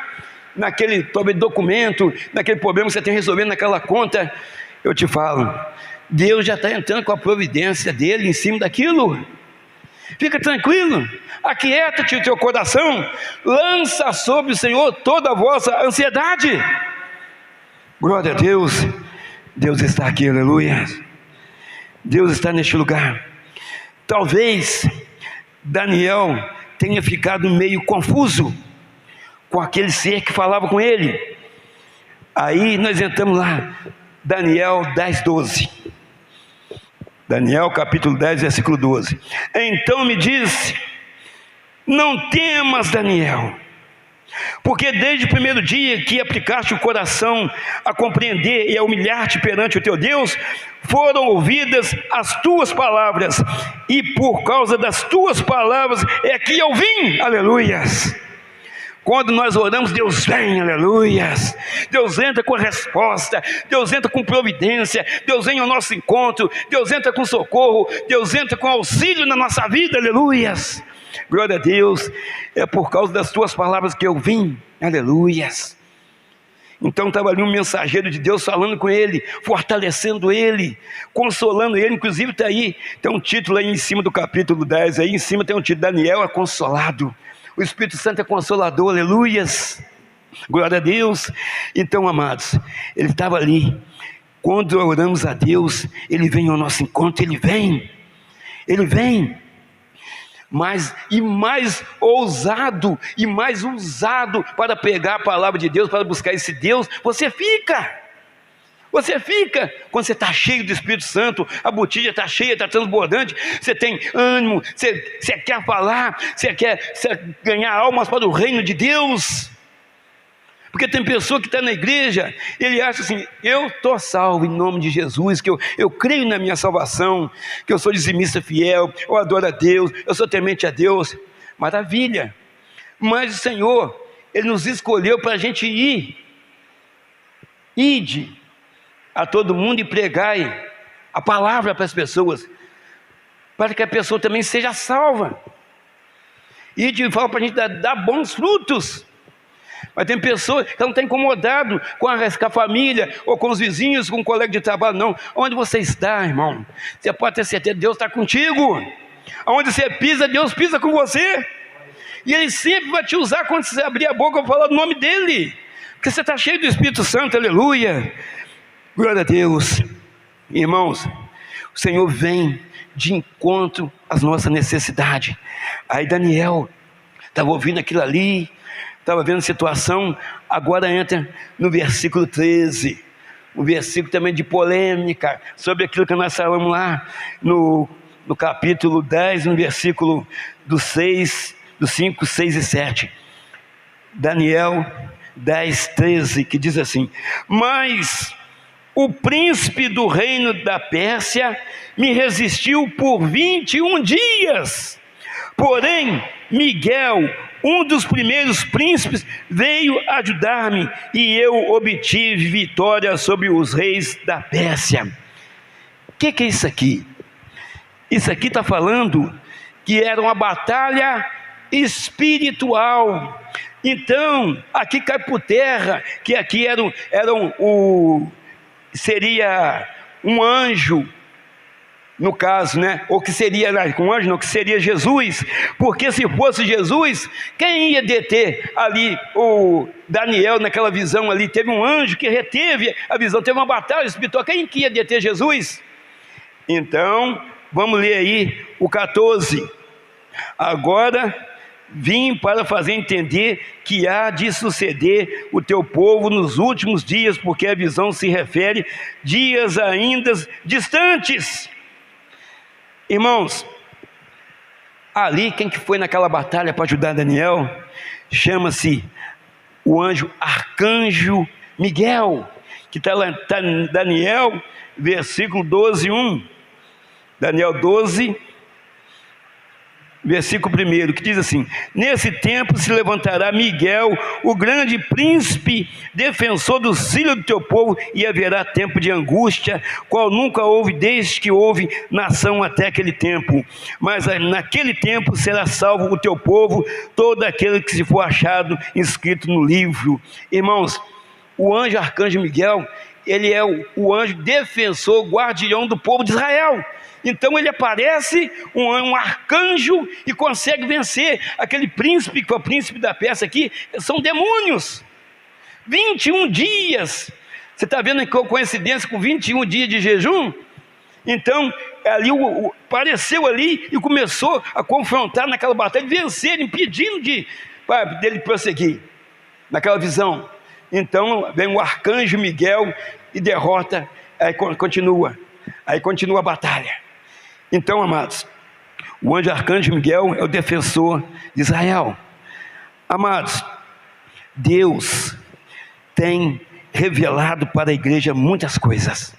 naquele documento, naquele problema que você tem resolvendo naquela conta. Eu te falo, Deus já está entrando com a providência dele em cima daquilo. Fica tranquilo, aquieta-te o teu coração, lança sobre o Senhor toda a vossa ansiedade. Glória a Deus, Deus está aqui, aleluia. Deus está neste lugar. Talvez Daniel tenha ficado meio confuso com aquele ser que falava com ele. Aí nós entramos lá, Daniel 10:12. Daniel capítulo 10, versículo 12. Então me disse: não temas, Daniel, porque desde o primeiro dia que aplicaste o coração a compreender e a humilhar-te perante o teu Deus, foram ouvidas as tuas palavras, e por causa das tuas palavras é que eu vim, aleluias. Quando nós oramos, Deus vem, aleluias. Deus entra com a resposta, Deus entra com providência, Deus vem ao nosso encontro, Deus entra com socorro, Deus entra com auxílio na nossa vida, aleluias. Glória a Deus, é por causa das tuas palavras que eu vim, aleluias. Então estava ali um mensageiro de Deus falando com ele, fortalecendo ele, consolando ele. Inclusive está aí, tem um título aí em cima do capítulo 10, aí em cima tem um título: Daniel é consolado. O Espírito Santo é consolador, aleluias, glória a Deus. Então, amados, ele estava ali. Quando oramos a Deus, Ele vem ao nosso encontro, Ele vem, mais ousado e mais usado para pegar a palavra de Deus, para buscar esse Deus. Você fica, quando você está cheio do Espírito Santo, a botija está cheia, está transbordante, você tem ânimo, você quer falar, você quer ganhar almas para o reino de Deus. Porque tem pessoa que está na igreja, ele acha assim: eu estou salvo em nome de Jesus, que eu creio na minha salvação, que eu sou dizimista fiel, eu adoro a Deus, eu sou temente a Deus. Maravilha, mas o Senhor, Ele nos escolheu para a gente ide a todo mundo e pregai a palavra para as pessoas, para que a pessoa também seja salva. Ide fala para a gente dar bons frutos. Mas tem pessoas que não estão incomodadas com a família, ou com os vizinhos, com o colega de trabalho, não. Onde você está, irmão, você pode ter certeza que Deus está contigo. Onde você pisa, Deus pisa com você. E Ele sempre vai te usar quando você abrir a boca para falar do nome dEle, porque você está cheio do Espírito Santo, aleluia. Glória a Deus. Irmãos, o Senhor vem de encontro às nossas necessidades. Aí Daniel estava ouvindo aquilo ali, estava vendo a situação. Agora entra no versículo 13, um versículo também de polêmica, sobre aquilo que nós falamos lá no capítulo 10, no versículo dos 5, 6 e 7. Daniel 10, 13, que diz assim: mas o príncipe do reino da Pérsia me resistiu por 21 dias. Porém, Miguel, um dos primeiros príncipes, veio ajudar-me, e eu obtive vitória sobre os reis da Pérsia. O que é isso aqui? Isso aqui está falando que era uma batalha espiritual. Então, aqui cai por terra, que aqui seria um anjo, no caso, né? Ou que seria um anjo, não, que seria Jesus, porque se fosse Jesus, quem ia deter ali o Daniel naquela visão ali? Teve um anjo que reteve a visão, teve uma batalha espiritual, quem que ia deter Jesus? Então, vamos ler aí o 14. Agora vim para fazer entender que há de suceder o teu povo nos últimos dias, porque a visão se refere dias ainda distantes. Irmãos, ali quem que foi naquela batalha para ajudar Daniel? Chama-se o anjo Arcanjo Miguel, que está lá em Daniel, versículo 12, 1. Daniel 12, versículo 1, que diz assim: nesse tempo se levantará Miguel, o grande príncipe, defensor dos filhos do teu povo, e haverá tempo de angústia, qual nunca houve desde que houve nação até aquele tempo. Mas naquele tempo será salvo o teu povo, todo aquele que se for achado inscrito no livro. Irmãos, o anjo Arcanjo Miguel, ele é o anjo defensor, guardião do povo de Israel. Então ele aparece, um arcanjo, e consegue vencer aquele príncipe, que é o príncipe da Pérsia aqui, são demônios. 21 dias, você está vendo que coincidência com 21 dias de jejum? Então, ali apareceu ali e começou a confrontar naquela batalha, vencer, impedindo dele prosseguir, naquela visão. Então, vem o arcanjo Miguel e derrota, aí continua a batalha. Então, amados, o anjo Arcanjo Miguel é o defensor de Israel. Amados, Deus tem revelado para a igreja muitas coisas,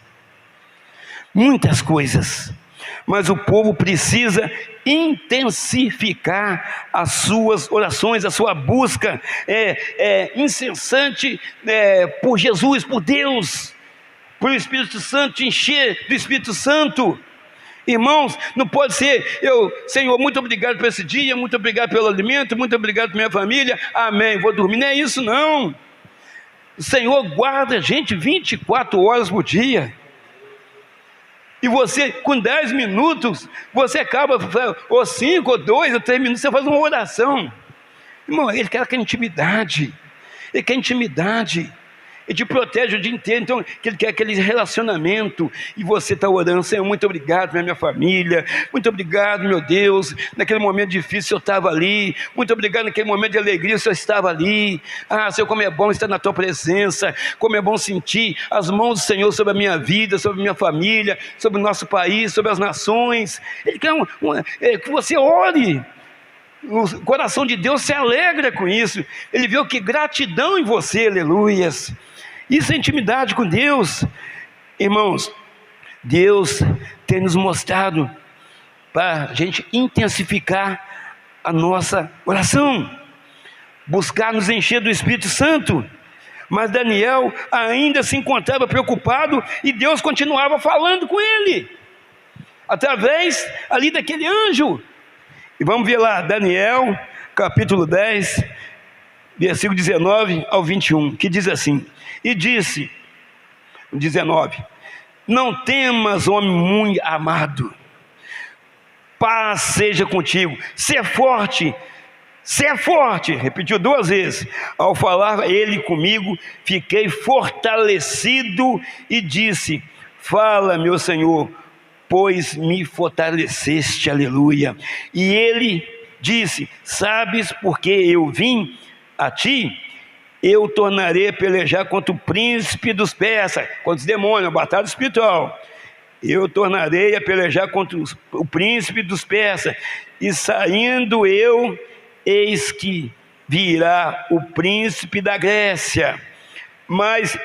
mas o povo precisa intensificar as suas orações, a sua busca incessante por Jesus, por Deus, por o Espírito Santo, te encher do Espírito Santo. Irmãos, não pode ser, Senhor, muito obrigado por esse dia, muito obrigado pelo alimento, muito obrigado por minha família, amém, vou dormir. Não é isso não. O Senhor guarda a gente 24 horas por dia, e você com 10 minutos, você acaba, ou 5, ou 2, ou 3 minutos, você faz uma oração. Irmão, Ele quer aquela intimidade, Ele te protege o dia inteiro, então Ele quer aquele relacionamento, e você está orando: Senhor, muito obrigado pela minha família, muito obrigado, meu Deus, naquele momento difícil eu estava ali, muito obrigado naquele momento de alegria, o Senhor estava ali. Senhor, como é bom estar na Tua presença, como é bom sentir as mãos do Senhor sobre a minha vida, sobre a minha família, sobre o nosso país, sobre as nações. Ele quer que você ore. O coração de Deus se alegra com isso, Ele vê o que? Gratidão em você, aleluias. Isso é intimidade com Deus. Irmãos, Deus tem nos mostrado para a gente intensificar a nossa oração, buscar nos encher do Espírito Santo. Mas Daniel ainda se encontrava preocupado, e Deus continuava falando com ele, através ali daquele anjo. E vamos ver lá, Daniel, capítulo 10, versículo 19 ao 21, que diz assim: e disse, 19, não temas, homem muito amado, paz seja contigo, ser forte, repetiu 2 vezes. Ao falar ele comigo, fiquei fortalecido e disse: fala, meu Senhor, pois me fortaleceste, aleluia. E ele disse: sabes porque eu vim a ti? Eu tornarei a pelejar contra o príncipe dos persas, contra os demônios, a batalha espiritual. Eu tornarei a pelejar contra o príncipe dos persas, e saindo eu, eis que virá o príncipe da Grécia. Mas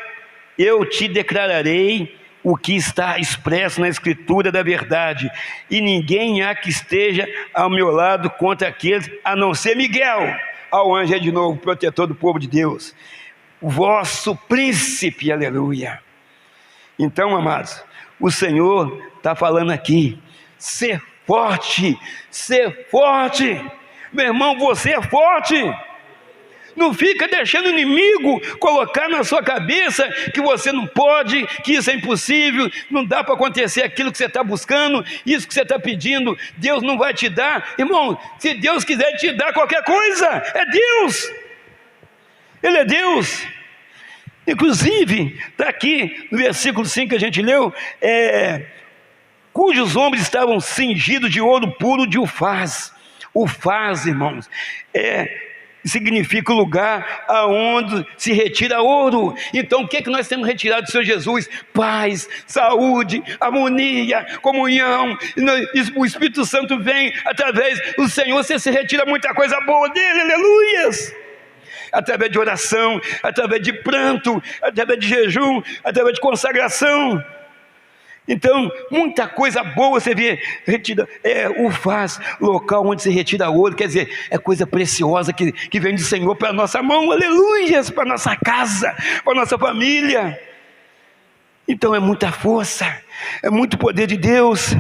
eu te declararei o que está expresso na Escritura da verdade, e ninguém há que esteja ao meu lado contra aqueles, a não ser Miguel, ao anjo de novo, protetor do povo de Deus, o vosso príncipe, aleluia. Então, amados, o Senhor está falando aqui: ser forte, meu irmão, você é forte. Não fica deixando o inimigo colocar na sua cabeça que você não pode, que isso é impossível, não dá para acontecer aquilo que você está buscando, isso que você está pedindo, Deus não vai te dar. Irmão, se Deus quiser te dar qualquer coisa, é Deus. Ele é Deus. Inclusive, está aqui no versículo 5 que a gente leu, cujos ombros estavam cingidos de ouro puro de Ufaz. Ufaz, irmãos, significa o lugar aonde se retira ouro. Então o que é que nós temos retirado do Senhor Jesus? Paz, saúde, harmonia, comunhão. O Espírito Santo vem através do Senhor, você se retira muita coisa boa dele, aleluias. Através de oração, através de pranto, através de jejum, através de consagração. Então, muita coisa boa você vê retida, Ufaz, local onde se retira ouro, quer dizer, é coisa preciosa que vem do Senhor para a nossa mão, aleluias, para a nossa casa, para a nossa família. Então é muita força, é muito poder de Deus.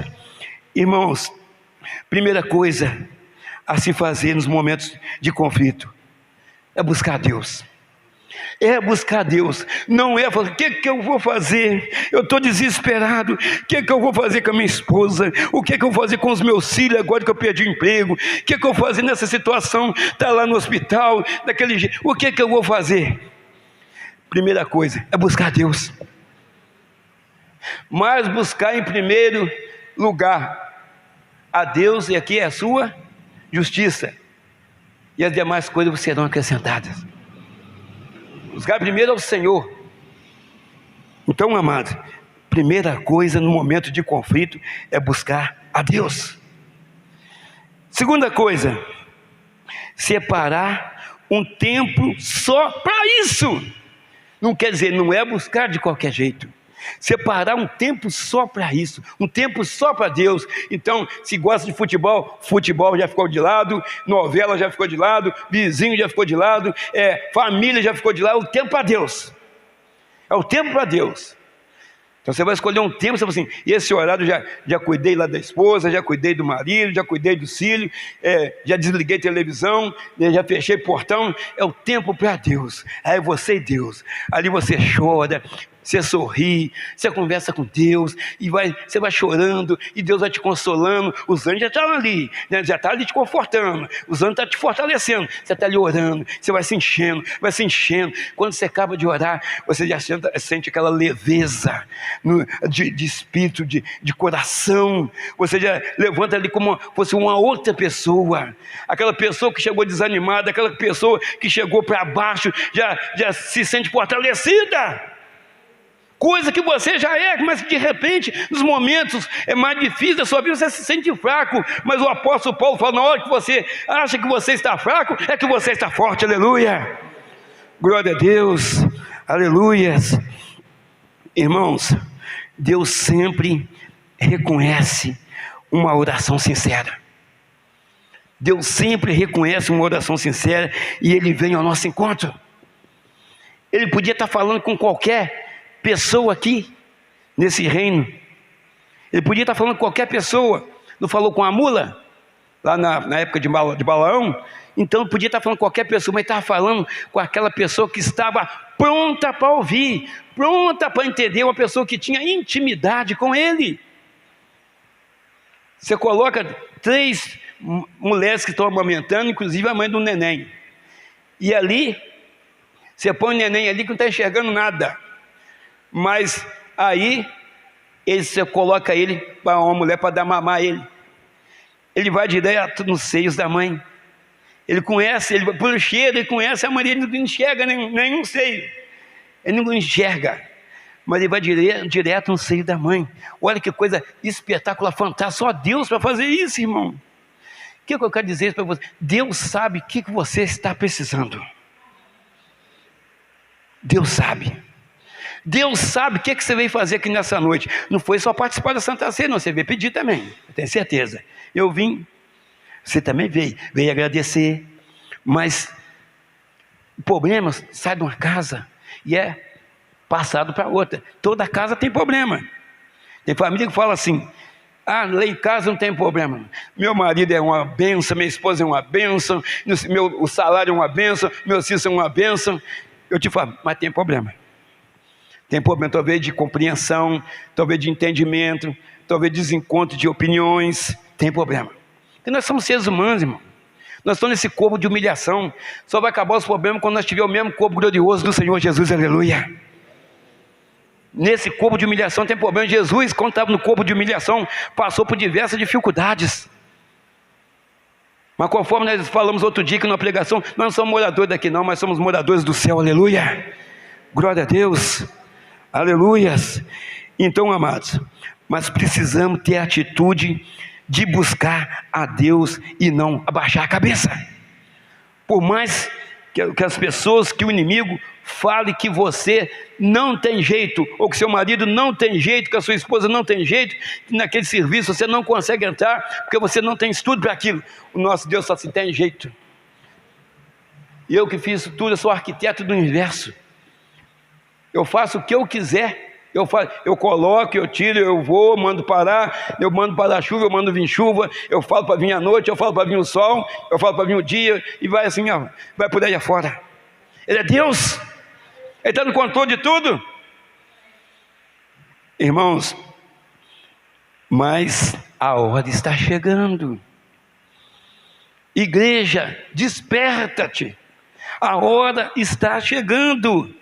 Irmãos, primeira coisa a se fazer nos momentos de conflito é buscar Deus. É buscar Deus, não é falar, o que eu vou fazer? Eu estou desesperado, o que eu vou fazer com a minha esposa? O que eu vou fazer com os meus filhos agora que eu perdi o emprego? O que eu vou fazer nessa situação? Está lá no hospital, daquele jeito, o que eu vou fazer? Primeira coisa, é buscar Deus. Mas buscar em primeiro lugar a Deus, e aqui é a sua justiça, e as demais coisas serão acrescentadas. Buscar primeiro ao Senhor. Então, amados, primeira coisa no momento de conflito é buscar a Deus. Segunda coisa, separar um tempo só para isso. Não quer dizer, não é buscar de qualquer jeito. Separar um tempo só para isso, um tempo só para Deus. Então, se gosta de futebol, futebol já ficou de lado, novela já ficou de lado, vizinho já ficou de lado, família já ficou de lado. O tempo para Deus, é o tempo para Deus. Então você vai escolher um tempo, você fala assim, esse horário já cuidei lá da esposa, já cuidei do marido, já cuidei do filho, já desliguei televisão, já fechei portão. É o tempo para Deus, aí você e Deus, ali você chora, você sorri, você conversa com Deus, e você vai chorando, e Deus vai te consolando. Os anjos já estão ali, né? Já estão ali te confortando, os anjos estão te fortalecendo, você está ali orando, você vai se enchendo, quando você acaba de orar, você já sente aquela leveza de espírito, de coração, você já levanta ali como se fosse uma outra pessoa, aquela pessoa que chegou desanimada, aquela pessoa que chegou para baixo, já se sente fortalecida. Coisa que você já é, mas de repente, nos momentos mais difíceis da sua vida, você se sente fraco. Mas o apóstolo Paulo fala, na hora que você acha que você está fraco, é que você está forte, aleluia. Glória a Deus, aleluias. Irmãos, Deus sempre reconhece uma oração sincera. Deus sempre reconhece uma oração sincera e Ele vem ao nosso encontro. Ele podia estar falando com qualquer pessoa aqui, nesse reino. Ele podia estar falando com qualquer pessoa. Não falou com a mula, lá na época de Balaão? Então ele podia estar falando com qualquer pessoa, mas estava falando com aquela pessoa que estava pronta para ouvir, pronta para entender, uma pessoa que tinha intimidade com ele. Você coloca 3 mulheres que estão amamentando, inclusive a mãe do neném, e ali, você põe o neném ali que não está enxergando nada, mas aí você coloca ele para uma mulher para dar mamar ele vai direto nos seios da mãe. Ele conhece, por cheiro, ele conhece a mãe, ele não enxerga nenhum seio, ele não enxerga, mas ele vai direto no seio da mãe. Olha que coisa espetacular, fantástica, só Deus para fazer isso, irmão. O que eu quero dizer para você? Deus sabe o que você está precisando. Deus sabe. Deus sabe o que você veio fazer aqui nessa noite. Não foi só participar da Santa Ceia, não. Você veio pedir também, eu tenho certeza. Eu vim, você também veio agradecer. Mas o problema sai de uma casa e é passado para outra. Toda casa tem problema. Tem família que fala assim, Ah, lá em casa não tem problema. Meu marido é uma bênção, minha esposa é uma bênção, o salário é uma bênção, meu filho é uma bênção. Eu te falo, mas tem problema. Tem problema talvez de compreensão, talvez de entendimento, talvez de desencontro de opiniões. Tem problema. Porque nós somos seres humanos, irmão. Nós estamos nesse corpo de humilhação. Só vai acabar os problemas quando nós tivermos o mesmo corpo glorioso do Senhor Jesus, aleluia. Nesse corpo de humilhação tem problema. Jesus, quando estava no corpo de humilhação, passou por diversas dificuldades. Mas conforme nós falamos outro dia que na pregação, nós não somos moradores daqui não, mas somos moradores do céu, aleluia. Glória a Deus, aleluias. Então, amados, mas precisamos ter a atitude de buscar a Deus e não abaixar a cabeça. Por mais que as pessoas, que o inimigo fale que você não tem jeito, ou que seu marido não tem jeito, que a sua esposa não tem jeito, que naquele serviço você não consegue entrar, porque você não tem estudo para aquilo. O nosso Deus só se tem jeito. E eu que fiz isso tudo, eu sou arquiteto do universo. Eu faço o que eu quiser. Eu coloco, eu tiro, eu vou, mando parar, eu mando parar a chuva, eu mando vir chuva, eu falo para vir a noite, eu falo para vir o sol, eu falo para vir o dia, e vai assim, ó, vai por aí afora. Ele é Deus, Ele está no controle de tudo. Irmãos, mas a hora está chegando. Igreja, desperta-te, a hora está chegando.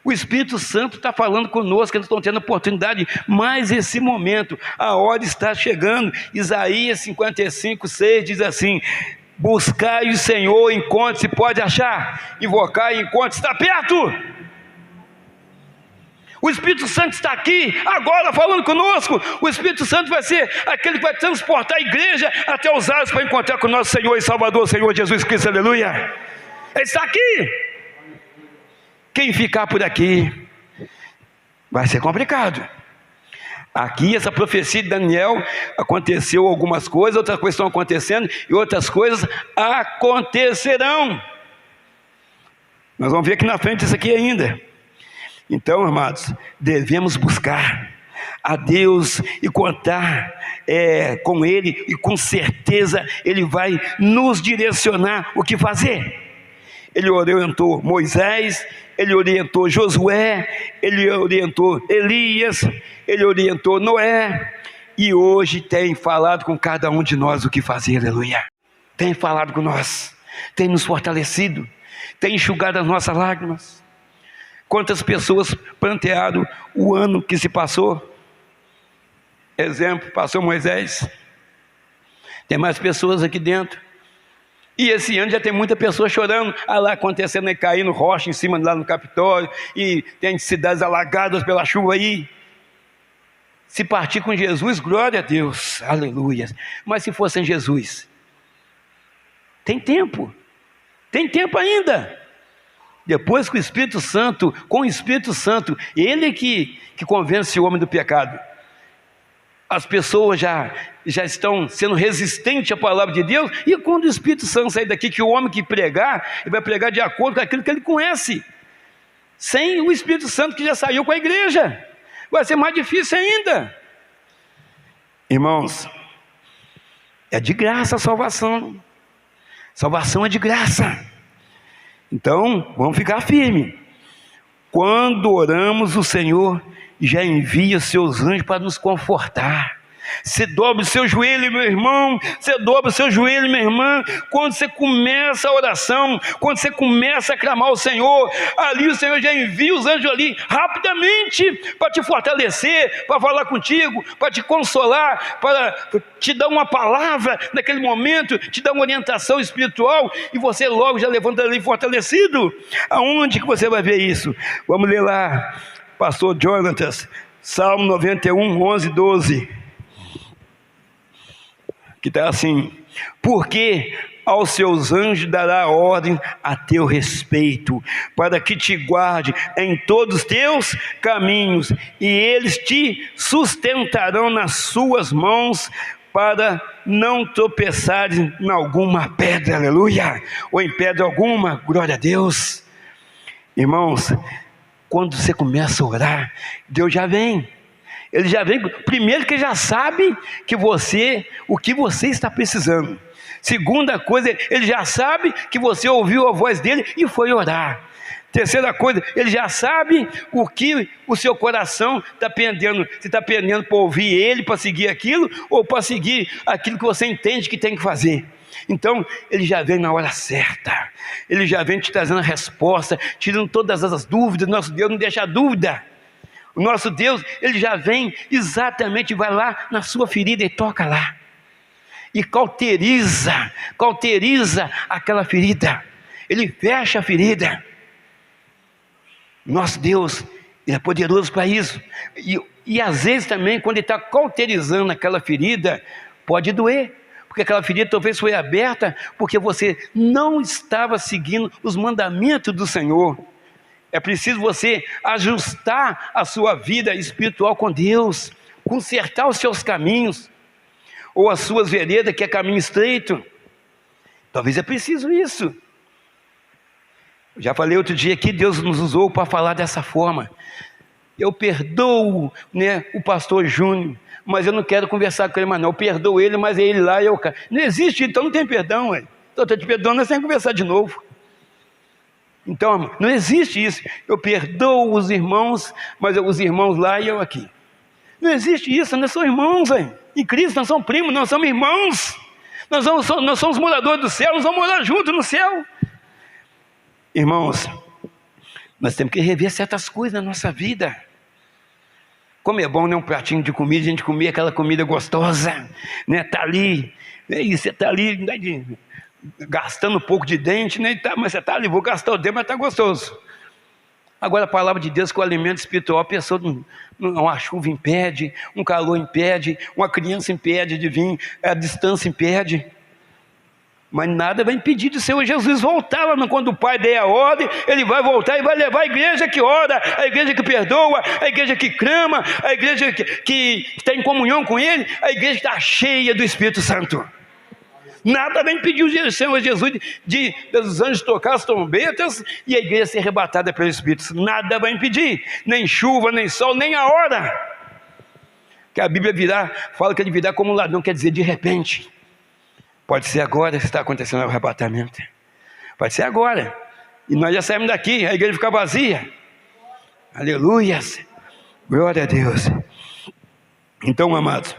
O Espírito Santo está falando conosco, eles estão tendo oportunidade, mas esse momento, a hora está chegando. Isaías 55:6 diz assim: buscai o Senhor enquanto se pode achar, invocai enquanto está perto. O Espírito Santo está aqui, agora falando conosco. O Espírito Santo vai ser aquele que vai transportar a igreja até os ares para encontrar com o nosso Senhor e Salvador, Senhor Jesus Cristo, aleluia. Ele está aqui. Quem ficar por aqui vai ser complicado. Aqui essa profecia de Daniel aconteceu algumas coisas, outras coisas estão acontecendo e outras coisas acontecerão. Nós vamos ver aqui na frente isso aqui ainda. Então, amados, devemos buscar a Deus e contar com Ele, e com certeza Ele vai nos direcionar o que fazer. Ele orientou Moisés, Ele orientou Josué, Ele orientou Elias, Ele orientou Noé, e hoje tem falado com cada um de nós o que fazer, aleluia. Tem falado com nós, tem nos fortalecido, tem enxugado as nossas lágrimas. Quantas pessoas plantearam o ano que se passou? Exemplo, passou Moisés, tem mais pessoas aqui dentro. E esse ano já tem muita pessoa chorando, lá acontecendo, aí caindo rocha em cima lá no Capitólio, e tem cidades alagadas pela chuva aí. Se partir com Jesus, glória a Deus, aleluia. Mas se for sem Jesus, tem tempo ainda. Depois que o Espírito Santo, com o Espírito Santo, Ele que convence o homem do pecado. As pessoas já estão sendo resistentes à palavra de Deus, e quando o Espírito Santo sair daqui, que o homem que pregar, ele vai pregar de acordo com aquilo que ele conhece, sem o Espírito Santo que já saiu com a igreja, vai ser mais difícil ainda. Irmãos, é de graça a salvação é de graça. Então, vamos ficar firmes. Quando oramos, o Senhor já envia seus anjos para nos confortar. Você dobra o seu joelho, meu irmão, você dobra o seu joelho, minha irmã, quando você começa a oração, quando você começa a clamar ao Senhor, ali o Senhor já envia os anjos ali, rapidamente, para te fortalecer, para falar contigo, para te consolar, para te dar uma palavra naquele momento, te dar uma orientação espiritual, e você logo já levanta ali fortalecido. Aonde que você vai ver isso? Vamos ler lá, pastor Jonatas, Salmo 91, 11, 12. Que está assim: porque aos seus anjos dará ordem a teu respeito, para que te guarde em todos os teus caminhos, e eles te sustentarão nas suas mãos, para não tropeçares em alguma pedra, aleluia, ou em pedra alguma, glória a Deus. Irmãos, quando você começa a orar, Deus já vem. Ele já vem, primeiro que ele já sabe o que você está precisando. Segunda coisa, ele já sabe que você ouviu a voz dele e foi orar. Terceira coisa, ele já sabe o que o seu coração está pendendo. Se está pendendo para ouvir ele, para seguir aquilo, ou para seguir aquilo que você entende que tem que fazer. Então, ele já vem na hora certa. Ele já vem te trazendo a resposta, tirando todas as dúvidas. Nosso Deus não deixa dúvida. O nosso Deus, ele já vem exatamente, vai lá na sua ferida e toca lá. E cauteriza aquela ferida. Ele fecha a ferida. Nosso Deus, ele é poderoso para isso. E às vezes também, quando ele está cauterizando aquela ferida, pode doer. Porque aquela ferida talvez foi aberta porque você não estava seguindo os mandamentos do Senhor. É preciso você ajustar a sua vida espiritual com Deus, consertar os seus caminhos, ou as suas veredas, que é caminho estreito. Talvez é preciso isso. Já falei outro dia que Deus nos usou para falar dessa forma. Eu perdoo, o pastor Júnior, mas eu não quero conversar com ele mais não. Eu perdoo ele, mas é ele lá e eu cá. Não existe, então não tem perdão. Então eu estou te perdoando, nós temos que conversar de novo. Então, não existe isso. Eu perdoo os irmãos, mas os irmãos lá e eu aqui. Não existe isso, nós somos irmãos. Em Cristo nós somos primos, nós somos irmãos. Nós somos moradores do céu, nós vamos morar juntos no céu. Irmãos, nós temos que rever certas coisas na nossa vida. Como é bom, um pratinho de comida, a gente comer aquela comida gostosa, tá ali, e você está ali, gastando um pouco de dente, mas você está ali, vou gastar o dente, mas está gostoso. Agora a palavra de Deus, que o alimento espiritual, a pessoa, uma chuva impede, um calor impede, uma criança impede de vir, a distância impede. Mas nada vai impedir do Senhor Jesus voltar lá quando o Pai der a ordem. Ele vai voltar e vai levar a igreja que ora, a igreja que perdoa, a igreja que clama, a igreja que está em comunhão com Ele, a igreja que está cheia do Espírito Santo. Nada vai impedir o Senhor Jesus dos anjos tocar as trombetas e a igreja ser arrebatada pelo Espírito Santo. Nada vai impedir, nem chuva, nem sol, nem a hora. Que a Bíblia fala que ele virá como um ladrão, quer dizer de repente. Pode ser agora que está acontecendo o arrebatamento. Pode ser agora. E nós já saímos daqui, a igreja fica vazia. Aleluias. Glória a Deus. Então, amados,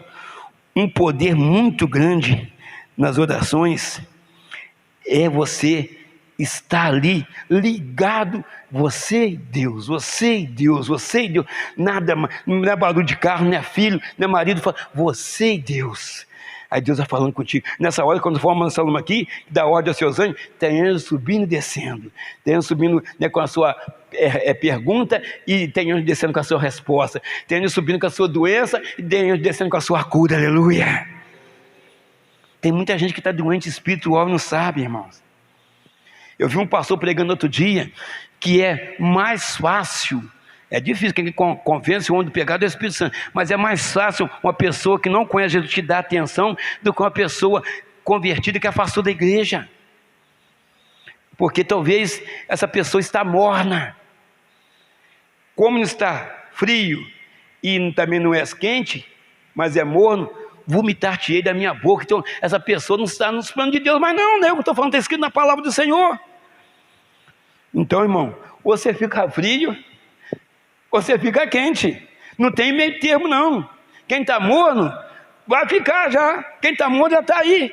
um poder muito grande nas orações é você estar ali ligado, você e Deus, você e Deus, você e Deus. Nada, não é barulho de carro, não é filho, não é marido, você e Deus. Aí Deus está falando contigo. Nessa hora, quando for uma salma aqui, dá ordem aos seus anjos, tem anjo subindo e descendo. Tem anjo subindo com a sua pergunta e tem anjo descendo com a sua resposta. Tem anjo subindo com a sua doença e tem anjo descendo com a sua cura. Aleluia. Tem muita gente que está doente espiritual e não sabe, irmãos. Eu vi um pastor pregando outro dia que é mais fácil. É difícil, quem convence o homem do pecado é o Espírito Santo, mas é mais fácil uma pessoa que não conhece Jesus te dar atenção do que uma pessoa convertida que afastou da igreja, porque talvez essa pessoa está morna, como não está frio e também não é quente, mas é morno, vomitar-te-ei da minha boca. Então essa pessoa não está nos planos de Deus, mas não, eu estou falando, está escrito na palavra do Senhor. Então, irmão, você fica frio, você fica quente, não tem meio termo não. Quem está morno, vai ficar já. Quem está morno já está aí,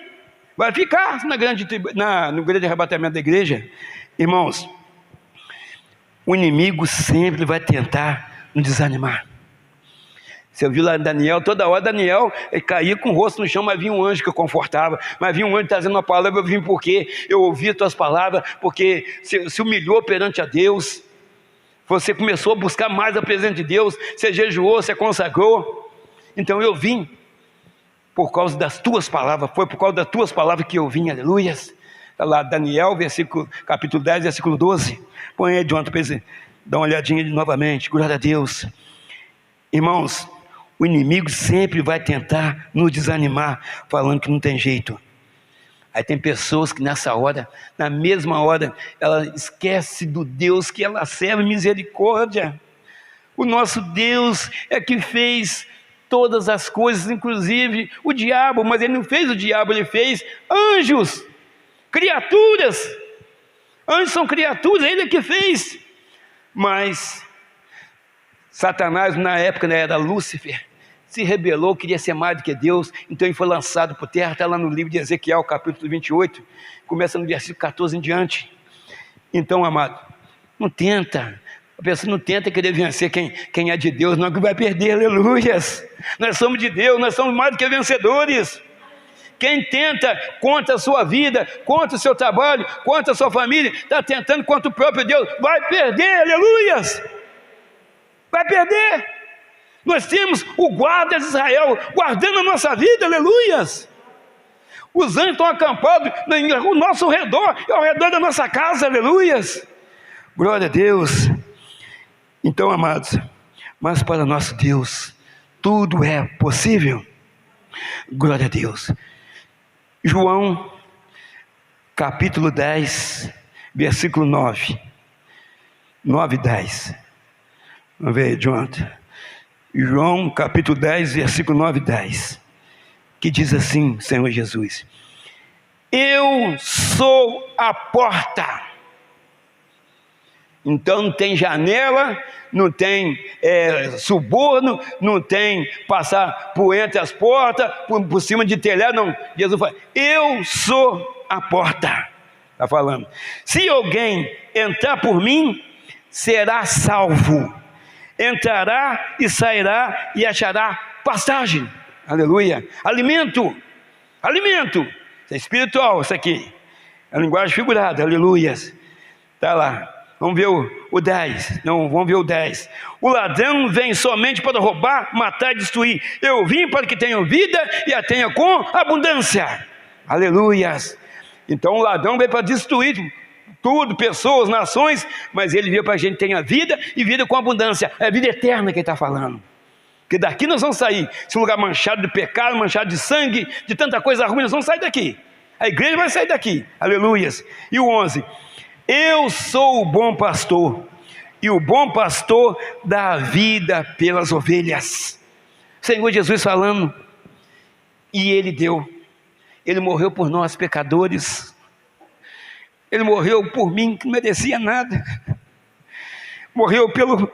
vai ficar no grande arrebatamento da igreja. Irmãos, o inimigo sempre vai tentar nos desanimar. Você viu lá Daniel, toda hora Daniel caía com o rosto no chão, mas vinha um anjo que eu confortava, mas vinha um anjo trazendo uma palavra. Eu vim porque eu ouvi as tuas palavras, porque se humilhou perante a Deus, você começou a buscar mais a presença de Deus, você jejuou, você consagrou. Então eu vim por causa das tuas palavras, foi por causa das tuas palavras que eu vim. Aleluias. Está lá Daniel, capítulo 10, versículo 12. Põe aí de ontem para você dar uma olhadinha novamente. Glória a Deus. Irmãos, o inimigo sempre vai tentar nos desanimar, falando que não tem jeito. Aí tem pessoas que nessa hora, na mesma hora, ela esquece do Deus que ela serve, misericórdia. O nosso Deus é que fez todas as coisas, inclusive o diabo, mas Ele não fez o diabo, Ele fez anjos, criaturas. Anjos são criaturas, Ele é que fez. Mas Satanás, na época, era Lúcifer, se rebelou, queria ser mais do que Deus, então ele foi lançado por terra. Está lá no livro de Ezequiel, capítulo 28, começa no versículo 14 em diante. Então, amado, não tenta, a pessoa não tenta querer vencer quem é de Deus, não, que vai perder, aleluias. Nós somos de Deus, nós somos mais do que vencedores. Quem tenta contra a sua vida, contra o seu trabalho, contra a sua família, está tentando contra o próprio Deus, vai perder, aleluias. Vai perder. Nós temos o guarda de Israel guardando a nossa vida, aleluias. Os anjos estão acampados ao nosso redor e ao redor da nossa casa, aleluias. Glória a Deus. Então, amados, mas para nosso Deus tudo é possível. Glória a Deus. João, capítulo 10, versículo 9 e 10. Vamos ver, Jonathan. João, capítulo 10, versículo 9 e 10. Que diz assim, Senhor Jesus: eu sou a porta. Então não tem janela, não tem suborno, não tem passar por entre as portas, por cima de telhado, não. Jesus fala: eu sou a porta. Está falando, se alguém entrar por mim, será salvo. Entrará e sairá e achará pastagem. Aleluia. Alimento. Alimento. Isso é espiritual, isso aqui. É linguagem figurada. Aleluia. Está lá. Vamos ver o 10. Não, vamos ver o 10. O ladrão vem somente para roubar, matar e destruir. Eu vim para que tenham vida e a tenha com abundância. Aleluias. Então o ladrão veio para destruir tudo, pessoas, nações, mas ele veio para que a gente tenha vida e vida com abundância. É a vida eterna que ele está falando. Porque daqui nós vamos sair. Se um lugar manchado de pecado, manchado de sangue, de tanta coisa ruim, nós vamos sair daqui. A igreja vai sair daqui. Aleluias. E o 11. Eu sou o bom pastor, e o bom pastor dá a vida pelas ovelhas. Senhor Jesus falando, e Ele deu. Ele morreu por nós pecadores. Ele morreu por mim, que não merecia nada. Morreu pelo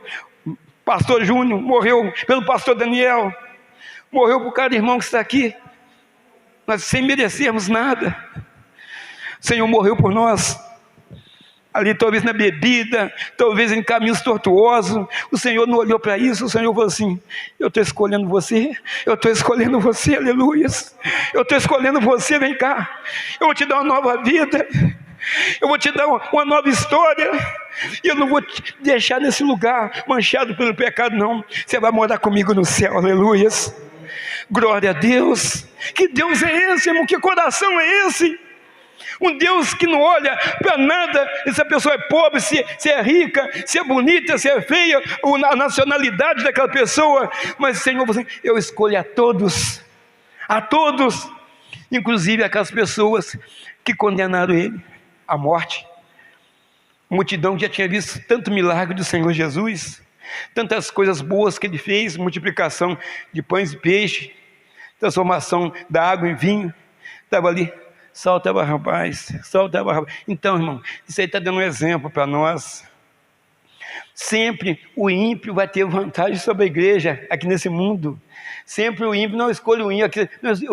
pastor Júnior, morreu pelo pastor Daniel, morreu por cada irmão que está aqui. Nós sem merecermos nada. O Senhor morreu por nós. Ali talvez na bebida, talvez em caminhos tortuosos. O Senhor não olhou para isso. O Senhor falou assim: eu estou escolhendo você, eu estou escolhendo você, aleluias. Eu estou escolhendo você, vem cá. Eu vou te dar uma nova vida. Eu vou te dar uma nova história. Eu não vou te deixar nesse lugar manchado pelo pecado, não. Você vai morar comigo no céu, aleluias. Glória a Deus. Que Deus é esse, irmão? Que coração é esse? Um Deus que não olha para nada, se a pessoa é pobre, se é rica, se é bonita, se é feia, a nacionalidade daquela pessoa. Mas o Senhor, eu escolho a todos, inclusive aquelas pessoas que condenaram Ele à morte. A multidão já tinha visto tanto milagre do Senhor Jesus, tantas coisas boas que Ele fez, multiplicação de pães e peixe, transformação da água em vinho. Estava ali, solta Barrabás. Então, irmão, isso aí está dando um exemplo para nós. Sempre o ímpio vai ter vantagem sobre a igreja aqui nesse mundo. Sempre o ímpio não escolhe o ímpio.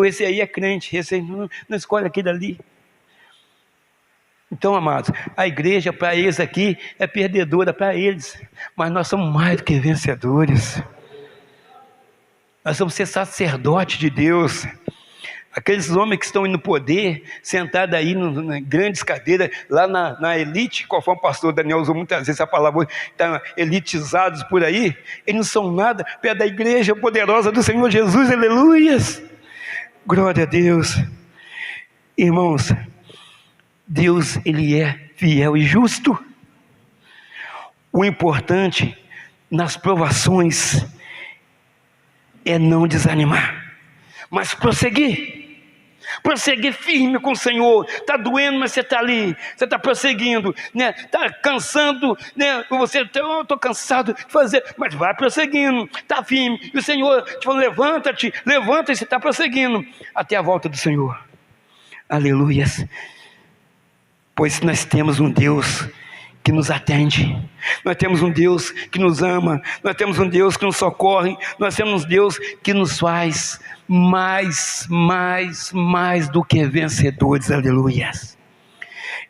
Esse aí é crente, esse aí não escolhe aquele ali. Então, amados, a igreja para eles aqui é perdedora para eles, mas nós somos mais do que vencedores. Nós vamos ser sacerdote de Deus. Aqueles homens que estão no poder, sentados aí em grandes cadeiras, lá na elite, conforme o pastor Daniel usou muitas vezes essa palavra, estão elitizados por aí, eles não são nada perto da igreja poderosa do Senhor Jesus, aleluias. Glória a Deus. Irmãos, Deus, Ele é fiel e justo. O importante nas provações é não desanimar, mas prosseguir. prosseguir firme com o Senhor. Está doendo, mas você está ali, você está prosseguindo, né? Está cansando, né? Você, eu estou cansado de fazer, mas vai prosseguindo, está firme. E o Senhor te falou, levanta-te, levanta-te, você está prosseguindo até a volta do Senhor. Aleluias. Pois nós temos um Deus que nos atende, nós temos um Deus que nos ama, nós temos um Deus que nos socorre, nós temos um Deus que nos faz mais do que vencedores. Aleluias.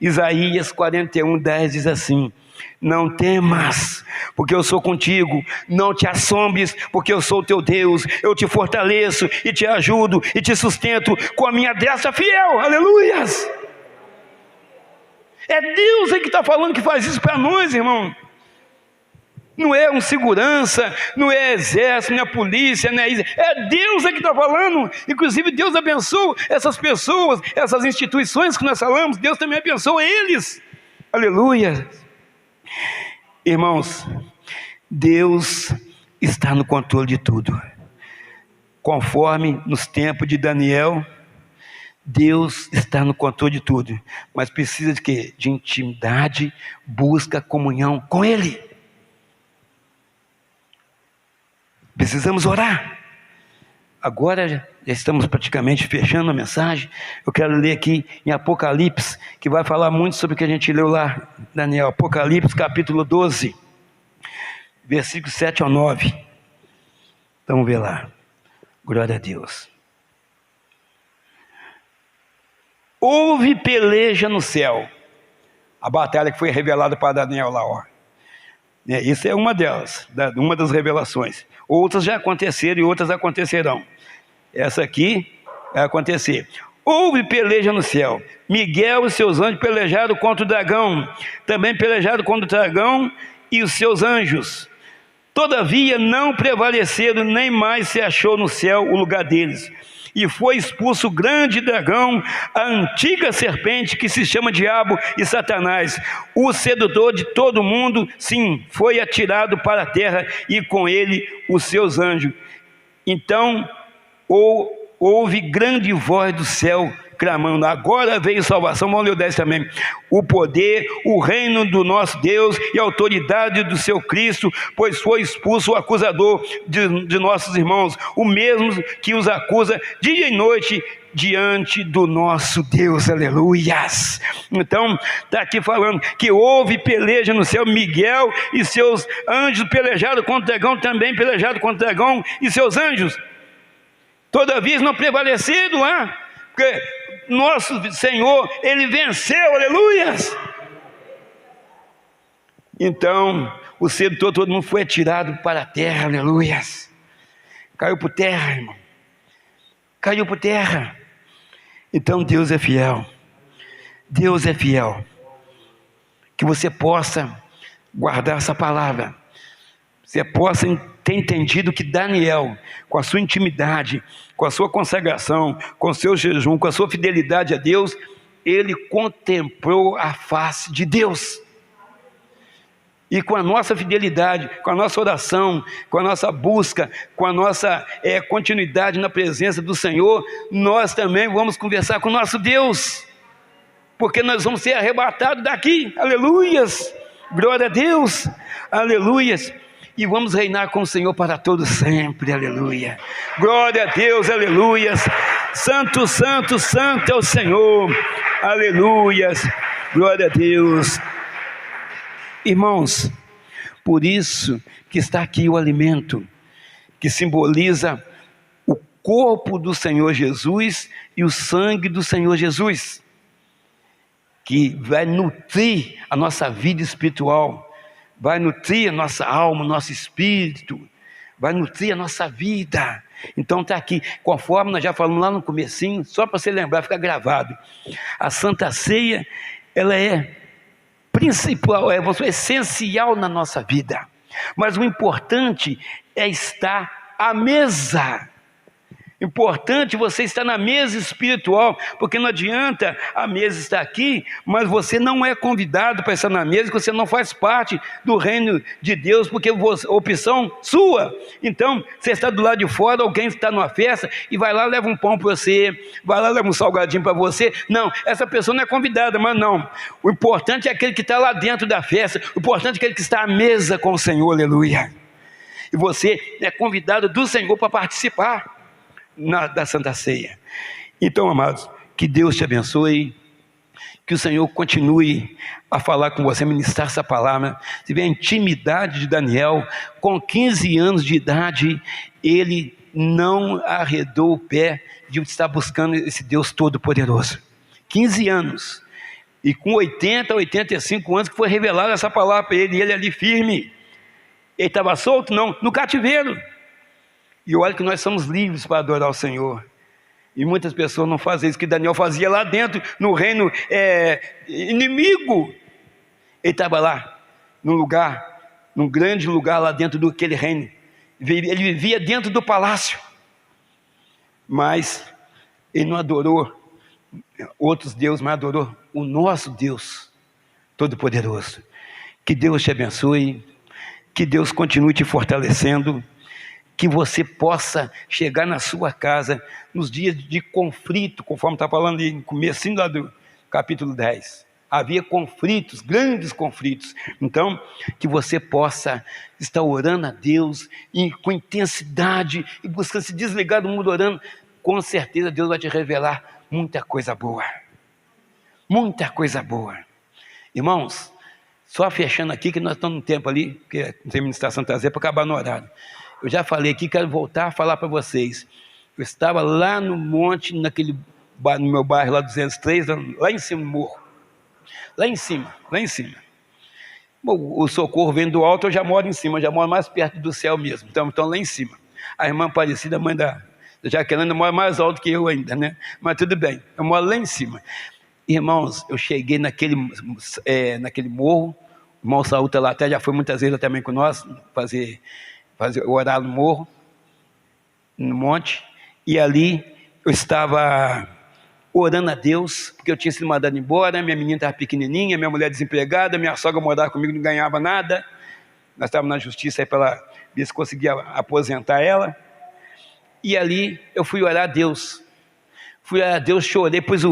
Isaías 41:10 diz assim: não temas, porque eu sou contigo, não te assombres, porque eu sou teu Deus, eu te fortaleço e te ajudo e te sustento com a minha destra fiel. Aleluias. É Deus aí que está falando, que faz isso para nós, irmão. Não é um segurança, não é exército, não é polícia, não é isso. É Deus aí que está falando. Inclusive Deus abençoa essas pessoas, essas instituições que nós falamos. Deus também abençoa eles. Aleluia. Irmãos, Deus está no controle de tudo. Conforme nos tempos de Daniel, Deus está no controle de tudo, mas precisa de quê? De intimidade, busca, comunhão com Ele. Precisamos orar. Agora já estamos praticamente fechando a mensagem. Eu quero ler aqui em Apocalipse, que vai falar muito sobre o que a gente leu lá, Daniel. Apocalipse capítulo 12, versículos 7 ao 9. Vamos ver lá. Glória a Deus. Houve peleja no céu. A batalha que foi revelada para Daniel lá, ó. Isso é uma delas, uma das revelações. Outras já aconteceram e outras acontecerão. Essa aqui vai acontecer. Houve peleja no céu. Miguel e seus anjos pelejaram contra o dragão. Também pelejaram contra o dragão e os seus anjos. Todavia não prevaleceram, nem mais se achou no céu o lugar deles. E foi expulso o grande dragão, a antiga serpente que se chama Diabo e Satanás, o sedutor de todo mundo. Sim, foi atirado para a terra e com ele os seus anjos. Então houve grande voz do céu clamando: agora veio salvação. Vamos ler o 10 também. O poder, o reino do nosso Deus e a autoridade do seu Cristo, pois foi expulso o acusador de nossos irmãos, o mesmo que os acusa dia e noite diante do nosso Deus. Aleluias. Então está aqui falando que houve peleja no céu. Miguel e seus anjos pelejaram contra o dragão, também pelejaram contra o dragão e seus anjos. Todavia não prevaleceram lá, porque nosso Senhor, Ele venceu. Aleluias. Então o sedutor, todo mundo foi atirado para a terra. Aleluias. Caiu por terra, irmão. Caiu por terra. Então Deus é fiel. Deus é fiel. Que você possa guardar essa palavra. Você possa ter entendido que Daniel, com a sua intimidade, com a sua consagração, com o seu jejum, com a sua fidelidade a Deus, ele contemplou a face de Deus. E com a nossa fidelidade, com a nossa oração, com a nossa busca, com a nossa continuidade na presença do Senhor, nós também vamos conversar com o nosso Deus, porque nós vamos ser arrebatados daqui. Aleluias, glória a Deus, aleluias. E vamos reinar com o Senhor para todos sempre. Aleluia, glória a Deus, aleluias. Santo, santo, santo é o Senhor. Aleluias, glória a Deus. Irmãos, por isso que está aqui o alimento, que simboliza o corpo do Senhor Jesus e o sangue do Senhor Jesus, que vai nutrir a nossa vida espiritual, vai nutrir a nossa alma, nosso espírito, vai nutrir a nossa vida. Então está aqui, conforme nós já falamos lá no comecinho, só para você lembrar, fica gravado. A Santa Ceia, ela é principal, é essencial na nossa vida, mas o importante é estar à mesa. Importante você estar na mesa espiritual, porque não adianta a mesa estar aqui, mas você não é convidado para estar na mesa, porque você não faz parte do reino de Deus, porque opção sua. Então, você está do lado de fora, alguém está numa festa e vai lá, leva um pão para você, vai lá, leva um salgadinho para você. Não, essa pessoa não é convidada, mas não. O importante é aquele que está lá dentro da festa, o importante é aquele que está à mesa com o Senhor, aleluia. E você é convidado do Senhor para participar da Santa Ceia. Então, amados, que Deus te abençoe, que o Senhor continue a falar com você, ministrar essa palavra. Você vê a intimidade de Daniel, com 15 anos de idade, ele não arredou o pé de estar buscando esse Deus Todo-Poderoso. 15 anos, e com 80, 85 anos que foi revelada essa palavra para ele, e ele ali firme. Ele estava solto? Não, no cativeiro. E olha que nós somos livres para adorar o Senhor. E muitas pessoas não fazem isso que Daniel fazia lá dentro, no reino inimigo. Ele estava lá, num grande lugar lá dentro daquele reino. Ele vivia dentro do palácio. Mas ele não adorou outros deuses, mas adorou o nosso Deus Todo-Poderoso. Que Deus te abençoe, que Deus continue te fortalecendo, que você possa chegar na sua casa nos dias de conflito, conforme está falando ali no comecinho lá do capítulo 10. Havia conflitos, grandes conflitos. Então, que você possa estar orando a Deus com intensidade e buscando se desligar do mundo orando. Com certeza Deus vai te revelar muita coisa boa. Muita coisa boa. Irmãos, só fechando aqui que nós estamos no tempo ali, porque tem ministração trazer para acabar no horário. Eu já falei aqui, quero voltar a falar para vocês. Eu estava lá no monte, no meu bairro lá 203, lá em cima do morro. Lá em cima. Bom, o socorro vem do alto, eu já moro em cima, eu já moro mais perto do céu mesmo. Então lá em cima. A irmã Aparecida, a mãe da Jaqueline, mora mais alto que eu ainda, né? Mas tudo bem, eu moro lá em cima. Irmãos, eu cheguei naquele morro, o irmão Saúl está lá até, já foi muitas vezes também com nós, fazer orar no morro, no monte, e ali eu estava orando a Deus, porque eu tinha sido mandado embora, minha menina estava pequenininha, minha mulher desempregada, minha sogra morava comigo, não ganhava nada, nós estávamos na justiça aí para ver se conseguia aposentar ela, e ali eu fui orar a Deus, chorei, pois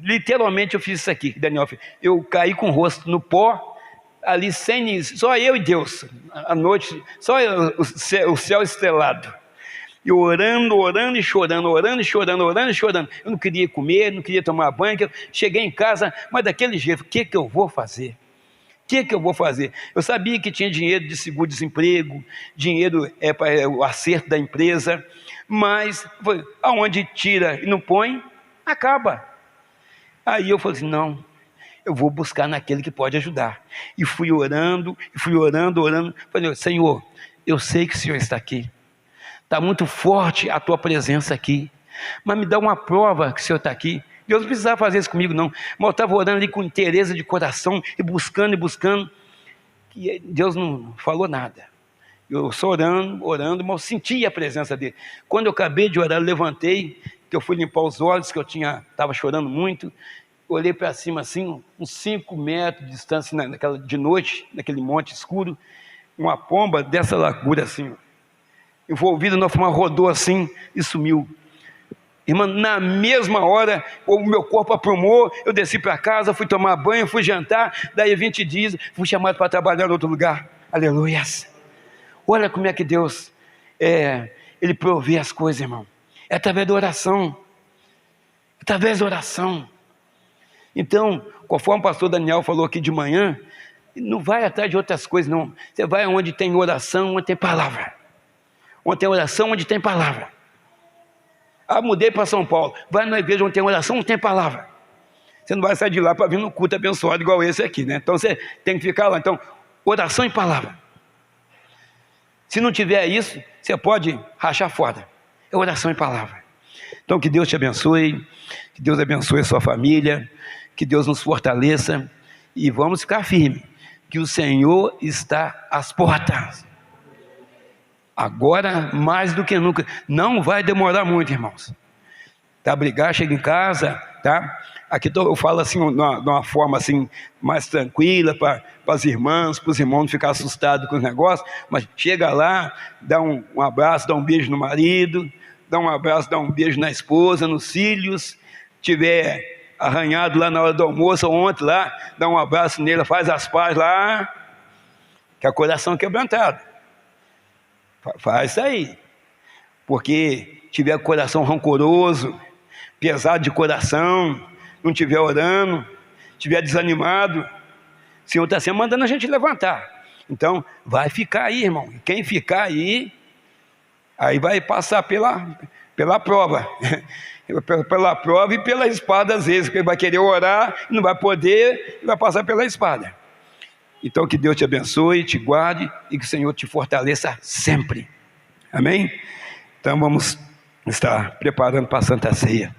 literalmente eu fiz isso aqui, Daniel, eu caí com o rosto no pó, ali só eu e Deus, à noite, só o céu estrelado, e orando e chorando, eu não queria comer, não queria tomar banho, cheguei em casa, mas daquele jeito, o que eu vou fazer? Eu sabia que tinha dinheiro de seguro-desemprego, dinheiro para o acerto da empresa, mas aonde tira e não põe, acaba. Aí eu falei assim, não, eu vou buscar naquele que pode ajudar. E fui orando. Falei, Senhor, eu sei que o Senhor está aqui. Está muito forte a tua presença aqui. Mas me dá uma prova que o Senhor está aqui. Deus não precisava fazer isso comigo, não. Mas eu estava orando ali com interesse de coração, e buscando. E Deus não falou nada. Eu só orando, mas eu senti a presença dele. Quando eu acabei de orar, eu levantei, que eu fui limpar os olhos, que eu estava chorando muito. Olhei para cima assim, uns 5 metros de distância, de noite, naquele monte escuro, uma pomba dessa largura assim, envolvida na fumaça, rodou assim e sumiu. Irmã, na mesma hora, o meu corpo aprumou, eu desci para casa, fui tomar banho, fui jantar, daí 20 dias, fui chamado para trabalhar em outro lugar. Aleluias! Olha como é que Deus, Ele provê as coisas, irmão. É através da oração. Então, conforme o pastor Daniel falou aqui de manhã, não vai atrás de outras coisas, não. Você vai onde tem oração, onde tem palavra. Onde tem oração, onde tem palavra. Mudei para São Paulo. Vai na igreja onde tem oração, onde tem palavra. Você não vai sair de lá para vir no culto abençoado igual esse aqui, né? Então você tem que ficar lá. Então, oração e palavra. Se não tiver isso, você pode rachar fora. É oração e palavra. Então, que Deus te abençoe, que Deus abençoe a sua família, que Deus nos fortaleça e vamos ficar firmes, que o Senhor está às portas. Agora, mais do que nunca, não vai demorar muito, irmãos. Tá, brigar, chega em casa, tá? Aqui eu falo assim, de uma forma assim, mais tranquila, para as irmãs, para os irmãos não ficarem assustados com os negócios, mas chega lá, dá um abraço, dá um beijo no marido, dá um abraço, dá um beijo na esposa, nos filhos, tiver arranhado lá na hora do almoço, ou ontem lá, dá um abraço nele, faz as pazes lá, que é o coração quebrantado. Faz isso aí, porque tiver o coração rancoroso, pesado de coração, não estiver orando, estiver desanimado, o Senhor está sempre mandando a gente levantar. Então, vai ficar aí, irmão. Quem ficar aí vai passar pela prova. Pela prova e pela espada, às vezes, porque ele vai querer orar, não vai poder, e vai passar pela espada. Então, que Deus te abençoe, te guarde e que o Senhor te fortaleça sempre. Amém? Então, vamos estar preparando para a Santa Ceia.